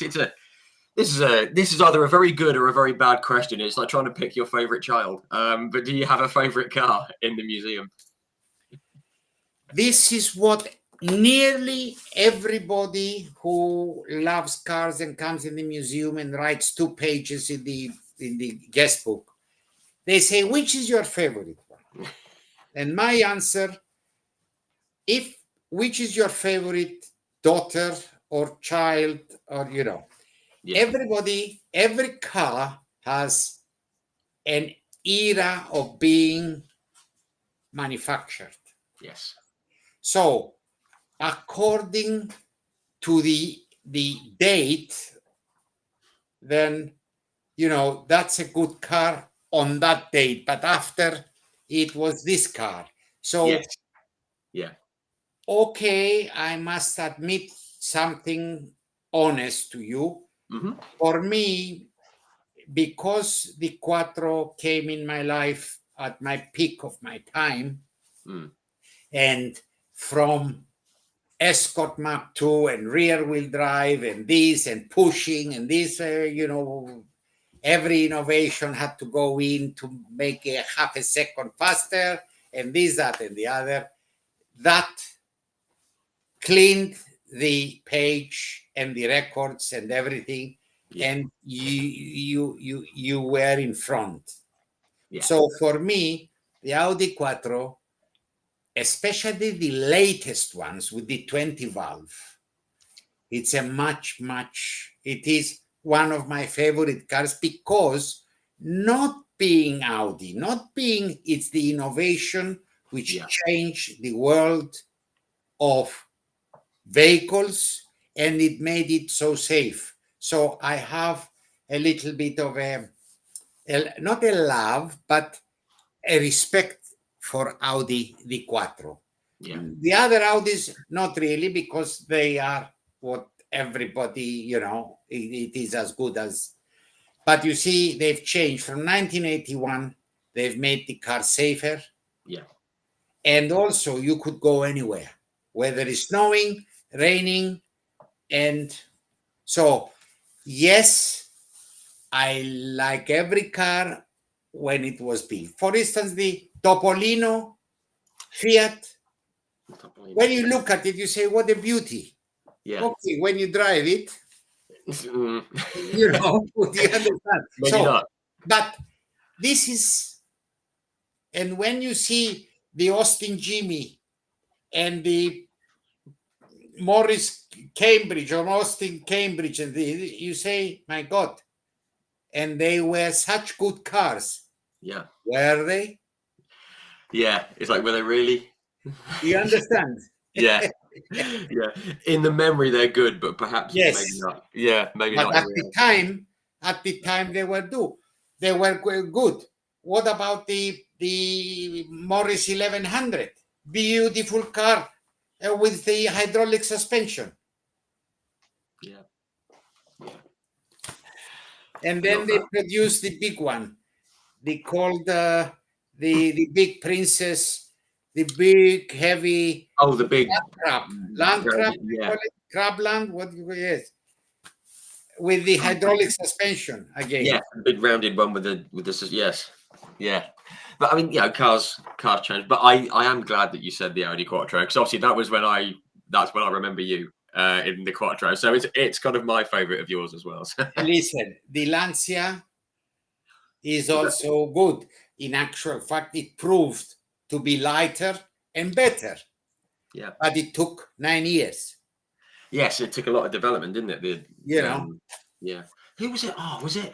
This is either a very good or a very bad question. It's like trying to pick your favorite child. But do you have a favorite car in the museum? This is what nearly everybody who loves cars and comes in the museum and writes 2 pages in the guest book, they say, which is your favorite one? And my answer, which is your favorite daughter or child, or every car has an era of being manufactured. Yes. So according to the date, then that's a good car on that date, but after it was this car. So yes. Yeah. Okay, I must admit something honest to you. For me, because the Quattro came in my life at my peak of my time, and from Escort Mark II and rear wheel drive and this and pushing and this, every innovation had to go in to make a half a second faster and this, that, and the other. That cleaned the page and the records and everything, and you were in front. So for me, the Audi Quattro, especially the latest ones with the 20 valve, it's it is one of my favorite cars, because not being Audi, it's the innovation which changed the world of vehicles, and it made it so safe. So I have a little bit of not a love, but a respect for Audi the Quattro. The other Audis, not really, because they are what everybody, it is as good as. But you see, they've changed from 1981. They've made the car safer. And also you could go anywhere, whether it's snowing, raining. And so, yes, I like every car when it was built. For instance, the Topolino Fiat, when you look at it, you say, what a beauty. Yeah. Okay, when you drive it, Mm. you know, do you understand? Maybe So, not. but this is, and when you see the Austin Jimmy and the Morris Cambridge or Austin Cambridge, and you say, my God, and they were such good cars. Yeah. Were they? Yeah. It's like, were they really? You understand? Yeah. Yeah. In the memory, they're good, but perhaps maybe Yes. not. Yeah. Maybe But not. at the time they were good. What about the Morris 1100? Beautiful car with the hydraulic suspension. Yeah. And then they produced the big one. They called the big Princess, the big heavy Oh, the big land crab, yeah. crabland. What yes, with the hydraulic suspension again. Yeah, the big rounded one with the yes, yeah. But I mean, cars change. But I am glad that you said the Audi Quattro, because obviously that's when I remember you in the Quattro. So it's kind of my favourite of yours as well. So. Listen, the Lancia is also good. In actual fact, it proved to be lighter and better. Yeah. But it took 9 years. Yes, it took a lot of development, didn't it? know. Yeah. Who was it? Oh, was it?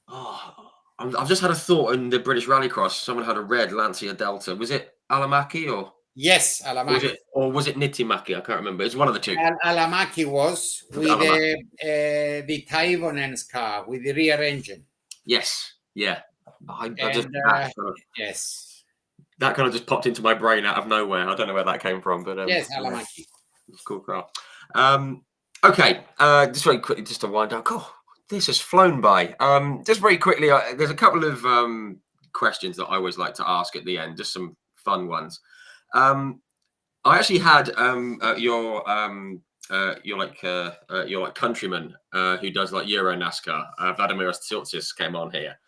Oh, I've just had a thought in the British Rallycross. Someone had a red Lancia Delta. Was it Alamaki or? Yes, Alamaki. Or was it Nitimaki? I can't remember. It's one of the two. Alamaki was with the Taivonen's car with the rear engine. Yes. Yeah. Yes. That kind of just popped into my brain out of nowhere. I don't know where that came from, but yes, Alamaki. It's a cool car. Okay. Just very quickly, just to wind down. Cool. This has flown by. Just very quickly, there's a couple of questions that I always like to ask at the end, just some fun ones. I actually had your countryman who does like Euro NASCAR, Vladimir Tiltsis, came on here.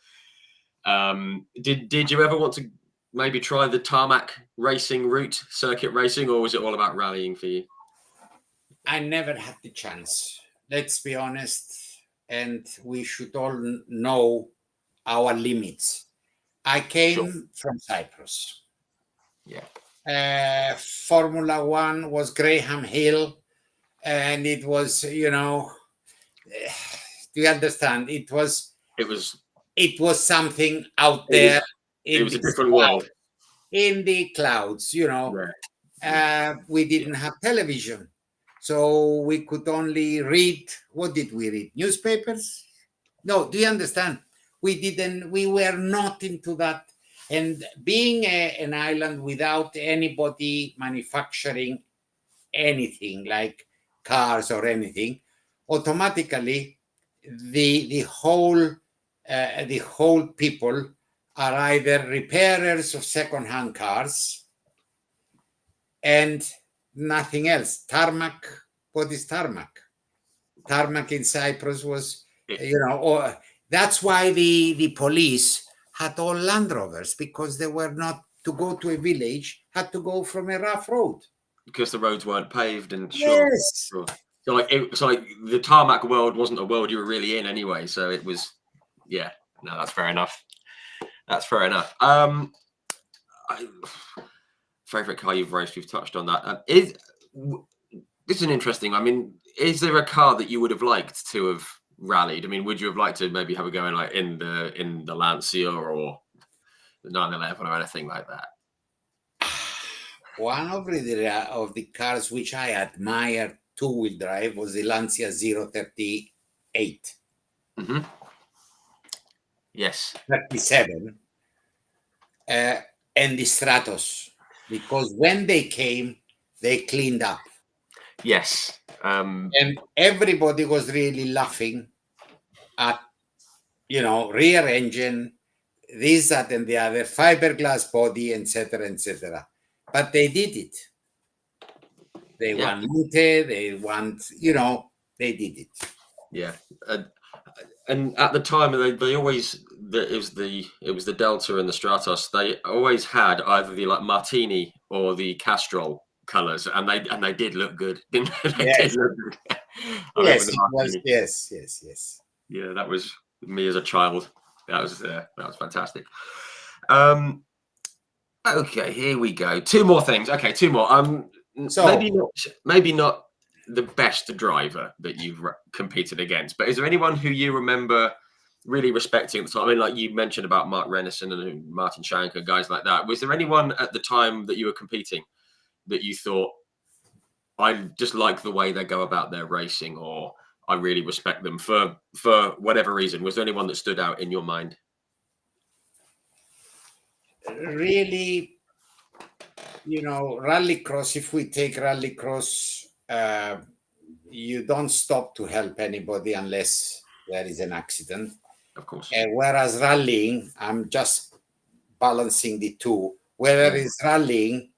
Did you ever want to maybe try the tarmac racing route, circuit racing, or was it all about rallying for you? I never had the chance. Let's be honest. And we should all know our limits. I came from Cyprus. Yeah. Formula One was Graham Hill, and it was, do you understand? It was something out there. It was a different world. In the clouds, we didn't have television. So we could only read. What did we read? Newspapers? No, do you understand? We were not into that. And being an island without anybody manufacturing anything like cars or anything, automatically the whole people are either repairers of second-hand cars and nothing else. Tarmac. What is tarmac? Tarmac in Cyprus was, that's why the police had all Land Rovers, because they were not to go to a village, had to go from a rough road. Because the roads weren't paved and yes. Sure. So like the tarmac world wasn't a world you were really in anyway. So it was, yeah. No, that's fair enough. Favorite car you've raced? We've touched on that. This is an interesting. I mean, is there a car that you would have liked to have rallied? I mean, would you have liked to maybe have a go in the Lancia or the 911 or anything like that? One of the cars which I admired two-wheel drive was the Lancia 038. Mm-hmm. Yes. 37. And the Stratos, because when they came, they cleaned up. Yes. And everybody was really laughing at, rear engine, this, that, and the other, fiberglass body, etc., etc. But they did it. They want Lute, they want, they did it. Yeah. And at the time, they always it was the Delta and the Stratos. They always had either the like Martini or the Castrol colors, and they did look good. Didn't they? They did Yes, look good. I remember yes, the it was. Martini. Yes. Yeah, that was me as a child. That was fantastic. Okay, here we go. Two more things. Okay, two more. So maybe not the best driver that you've competed against, but is there anyone who you remember really respecting at the time? I mean, like you mentioned about Mark Rennison and Martin Shanker, guys like that. Was there anyone at the time that you were competing that you thought, I just like the way they go about their racing, or I really respect them for whatever reason? Was there anyone that stood out in your mind? really, rallycross, if we take rallycross, you don't stop to help anybody unless there is an accident. Of course. Whereas rallying, I'm just balancing the two. Whether it's rallying,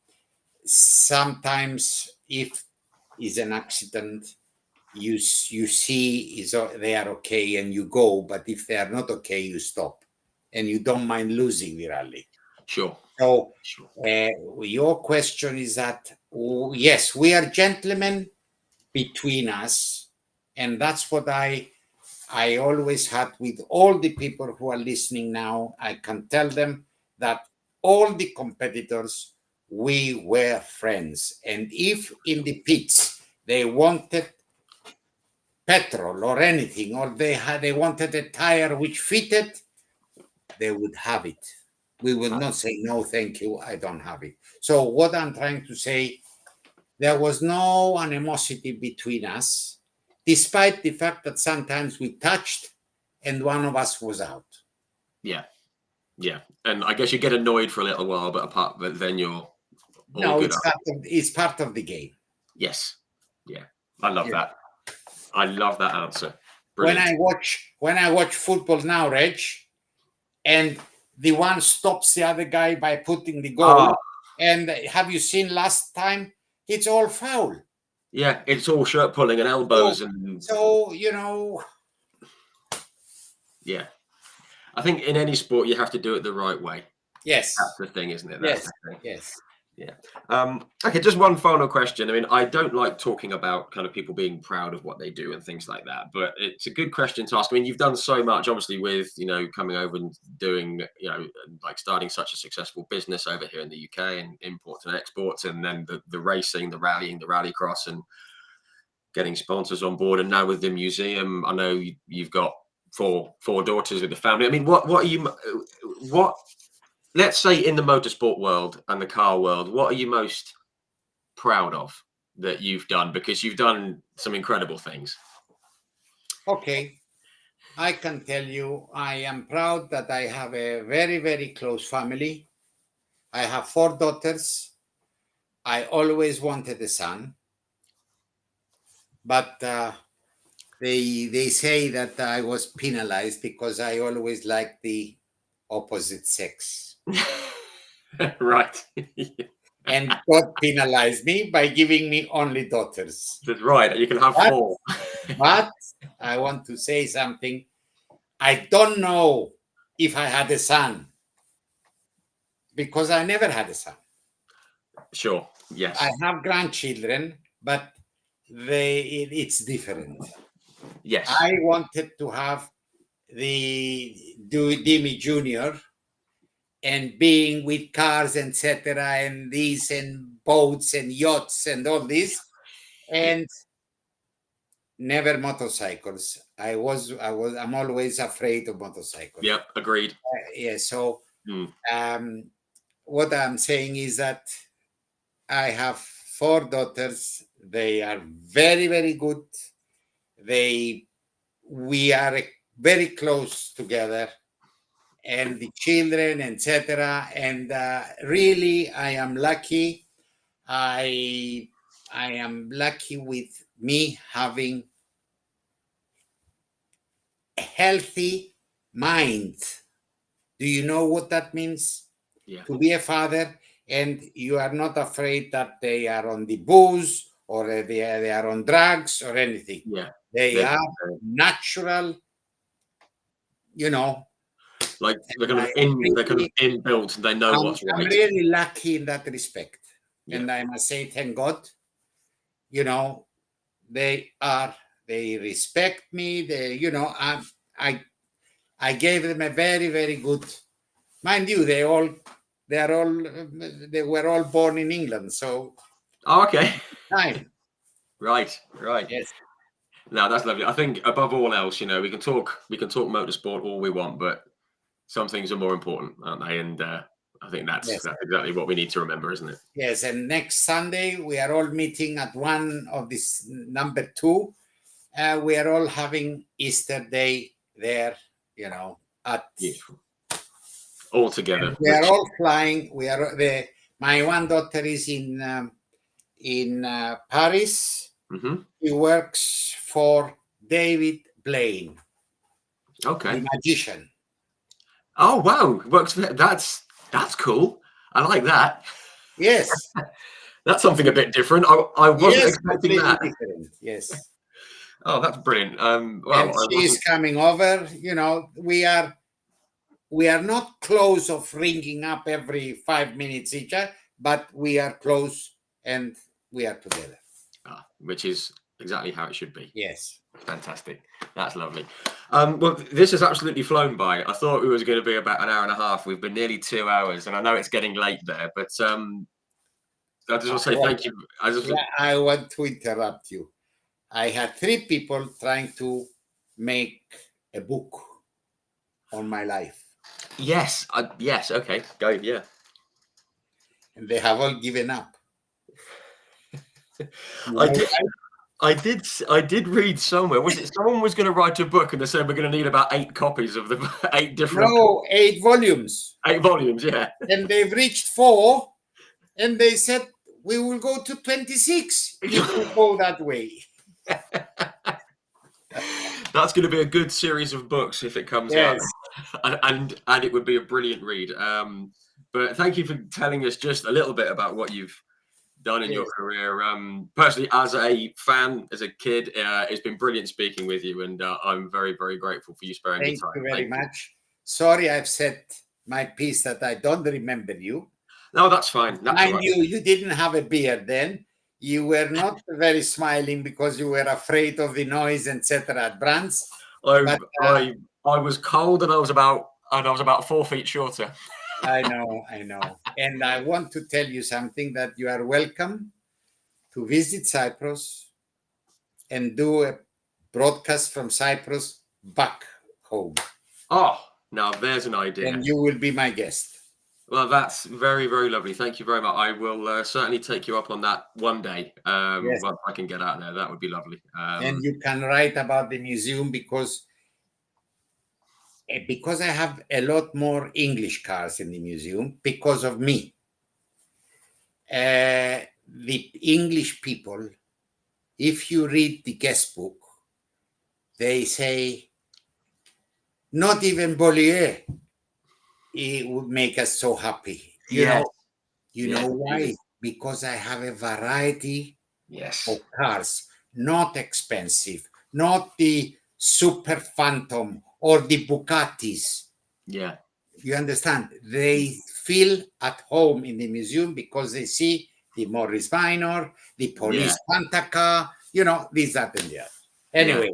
sometimes if is an accident, you see they are okay and you go, but if they are not okay, you stop, and you don't mind losing the rally. Sure. So your question is that, yes, we are gentlemen between us, and that's what I always had with all the people who are listening now. I can tell them that all the competitors, we were friends, and if in the pits they wanted petrol or anything, or they wanted a tire which fitted, they would have it. We would not say, no, thank you, I don't have it. So what I'm trying to say, there was no animosity between us, despite the fact that sometimes we touched and one of us was out. Yeah. And I guess you get annoyed for a little while, but then you're all good. It's part of the game. Yes. Yeah. I love that. I love that answer. Brilliant. When I watch football now, Reg, and the one stops the other guy by putting the goal. And have you seen last time? It's all foul. Yeah, it's all shirt pulling and elbows So yeah. I think in any sport you have to do it the right way. Yes. That's the thing, isn't it? That's the thing. Yes. Yeah. Okay, just one final question. I mean, I don't like talking about kind of people being proud of what they do and things like that, but it's a good question to ask. I mean, you've done so much, obviously, with, coming over and doing, like starting such a successful business over here in the UK and imports and exports, and then the racing, the rallying, the rallycross, and getting sponsors on board. And now with the museum, I know you've got four daughters with the family. I mean, what let's say in the motorsport world and the car world, what are you most proud of that you've done? Because you've done some incredible things. Okay. I can tell you, I am proud that I have a very, very close family. I have 4 daughters. I always wanted a son. But they say that I was penalized because I always liked the opposite sex. Right. And God penalized me by giving me only daughters. That's right. You can have 4. But I want to say something. I don't know if I had a son, because I never had a son. Sure. Yes. I have grandchildren, but it's different. Yes. I wanted to have the Dimi Junior, and being with cars, etc., and these and boats and yachts and all this, and never motorcycles. I'm always afraid of motorcycles. Yep, agreed. So what I'm saying is that I have 4 daughters. They are very, very good. We are very close together, and the children, etc. And really, I am lucky. I am lucky with me having a healthy mind Do you know what that means? Yeah. To be a father, and you are not afraid that they are on the booze or they are on drugs or anything. Yeah. They are natural, you know. Like they're And kind of inbuilt. They know what's I'm right. really lucky in that respect. Yeah. And I must say, thank God, they respect me. I gave them a very, very good, mind you, they were all born in England. So, Oh, okay. time. Right. Yes. No, that's lovely. I think above all else, we can talk motorsport all we want, but some things are more important, aren't they? And I think that's exactly what we need to remember, isn't it? Yes. And next Sunday, we are all meeting at one of this number 2. We are all having Easter Day there, at Beautiful. All together. We are all flying. My one daughter is in Paris. Mm-hmm. He works for David Blaine. Okay. The magician. Oh wow, works for that's cool. I like that. Yes. That's something a bit different. I wasn't expecting that. Different. Yes. Oh, that's brilliant. And she's coming over. We are not close of ringing up every 5 minutes each, but we are close and we are together. Which is exactly how it should be. Yes. Fantastic. That's lovely. Well, this has absolutely flown by. I thought it was going to be about an hour and a half. We've been nearly 2 hours, and I know it's getting late there, but I just want to say thank you. I want to interrupt you. I had 3 people trying to make a book on my life. Yes. Yes. Okay. Go. Yeah. And they have all given up. I did read somewhere. Was it someone was going to write a book and they said we're going to need about 8 copies of the 8 different. No, 8 volumes. 8 volumes. Yeah. And they've reached 4, and they said we will go to 26 if we go that way. That's going to be a good series of books if it comes out, and it would be a brilliant read. But thank you for telling us just a little bit about what you've done in your career. Personally, as a fan, as a kid, it's been brilliant speaking with you, and I'm very, very grateful for you sparing me time. Thank you very much. Sorry, I've said my piece that I don't remember you. No, that's fine. Mind you, you didn't have a beard then. You were not very smiling because you were afraid of the noise, etc. at Brands. I was cold, and I was about 4 feet shorter. I know. And I want to tell you something, that you are welcome to visit Cyprus and do a broadcast from Cyprus back home. Oh, now there's an idea. And you will be my guest. Well, that's very, very lovely. Thank you very much. I will certainly take you up on that one day. Once I can get out there, that would be lovely. And you can write about the museum because I have a lot more English cars in the museum because of me. The English people, if you read the guest book, they say, not even Bollier, it would make us so happy. You know why? Because I have a variety of cars, not expensive, not the Super Phantom or the Bugattis. Yeah. You understand? They feel at home in the museum because they see the Morris Minor, the police Pantaka, this, that, and that. Anyway,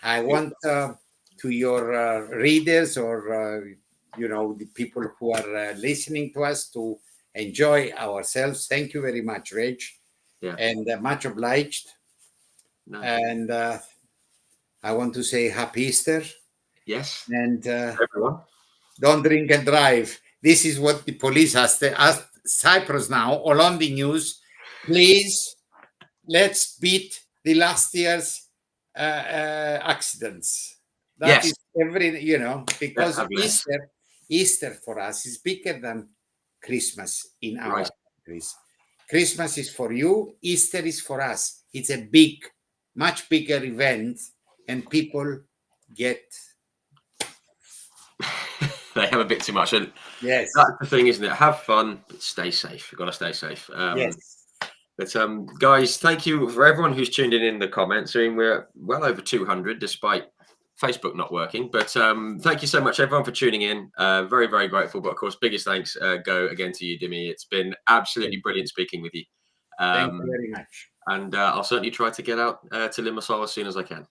I want to your readers or, the people who are listening to us to enjoy ourselves. Thank you very much, Reg. Yeah. And much obliged. No. And I want to say Happy Easter. Yes. And everyone, don't drink and drive. This is what the police asked Cyprus now, all on the news. Please, let's beat the last year's accidents. That is because Easter for us is bigger than Christmas in our countries. Christmas is for you, Easter is for us. It's a much bigger event, and people get they have a bit too much. And Yes. that's the thing, isn't it? Have fun, but stay safe. You've got to stay safe. Yes. But guys, thank you for everyone who's tuned in the comments. I mean, we're well over 200 despite Facebook not working. But thank you so much, everyone, for tuning in. Very, very grateful. But of course, biggest thanks go again to you, Dimi. It's been absolutely brilliant speaking with you. Thank you very much. And I'll certainly try to get out to Limassol as soon as I can.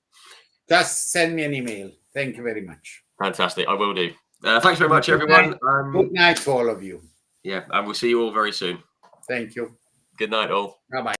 Just send me an email. Thank you very much. Fantastic. I will do. Thanks very much, everyone. Good night to all of you. Yeah, and we'll see you all very soon. Thank you. Good night, all. Bye-bye.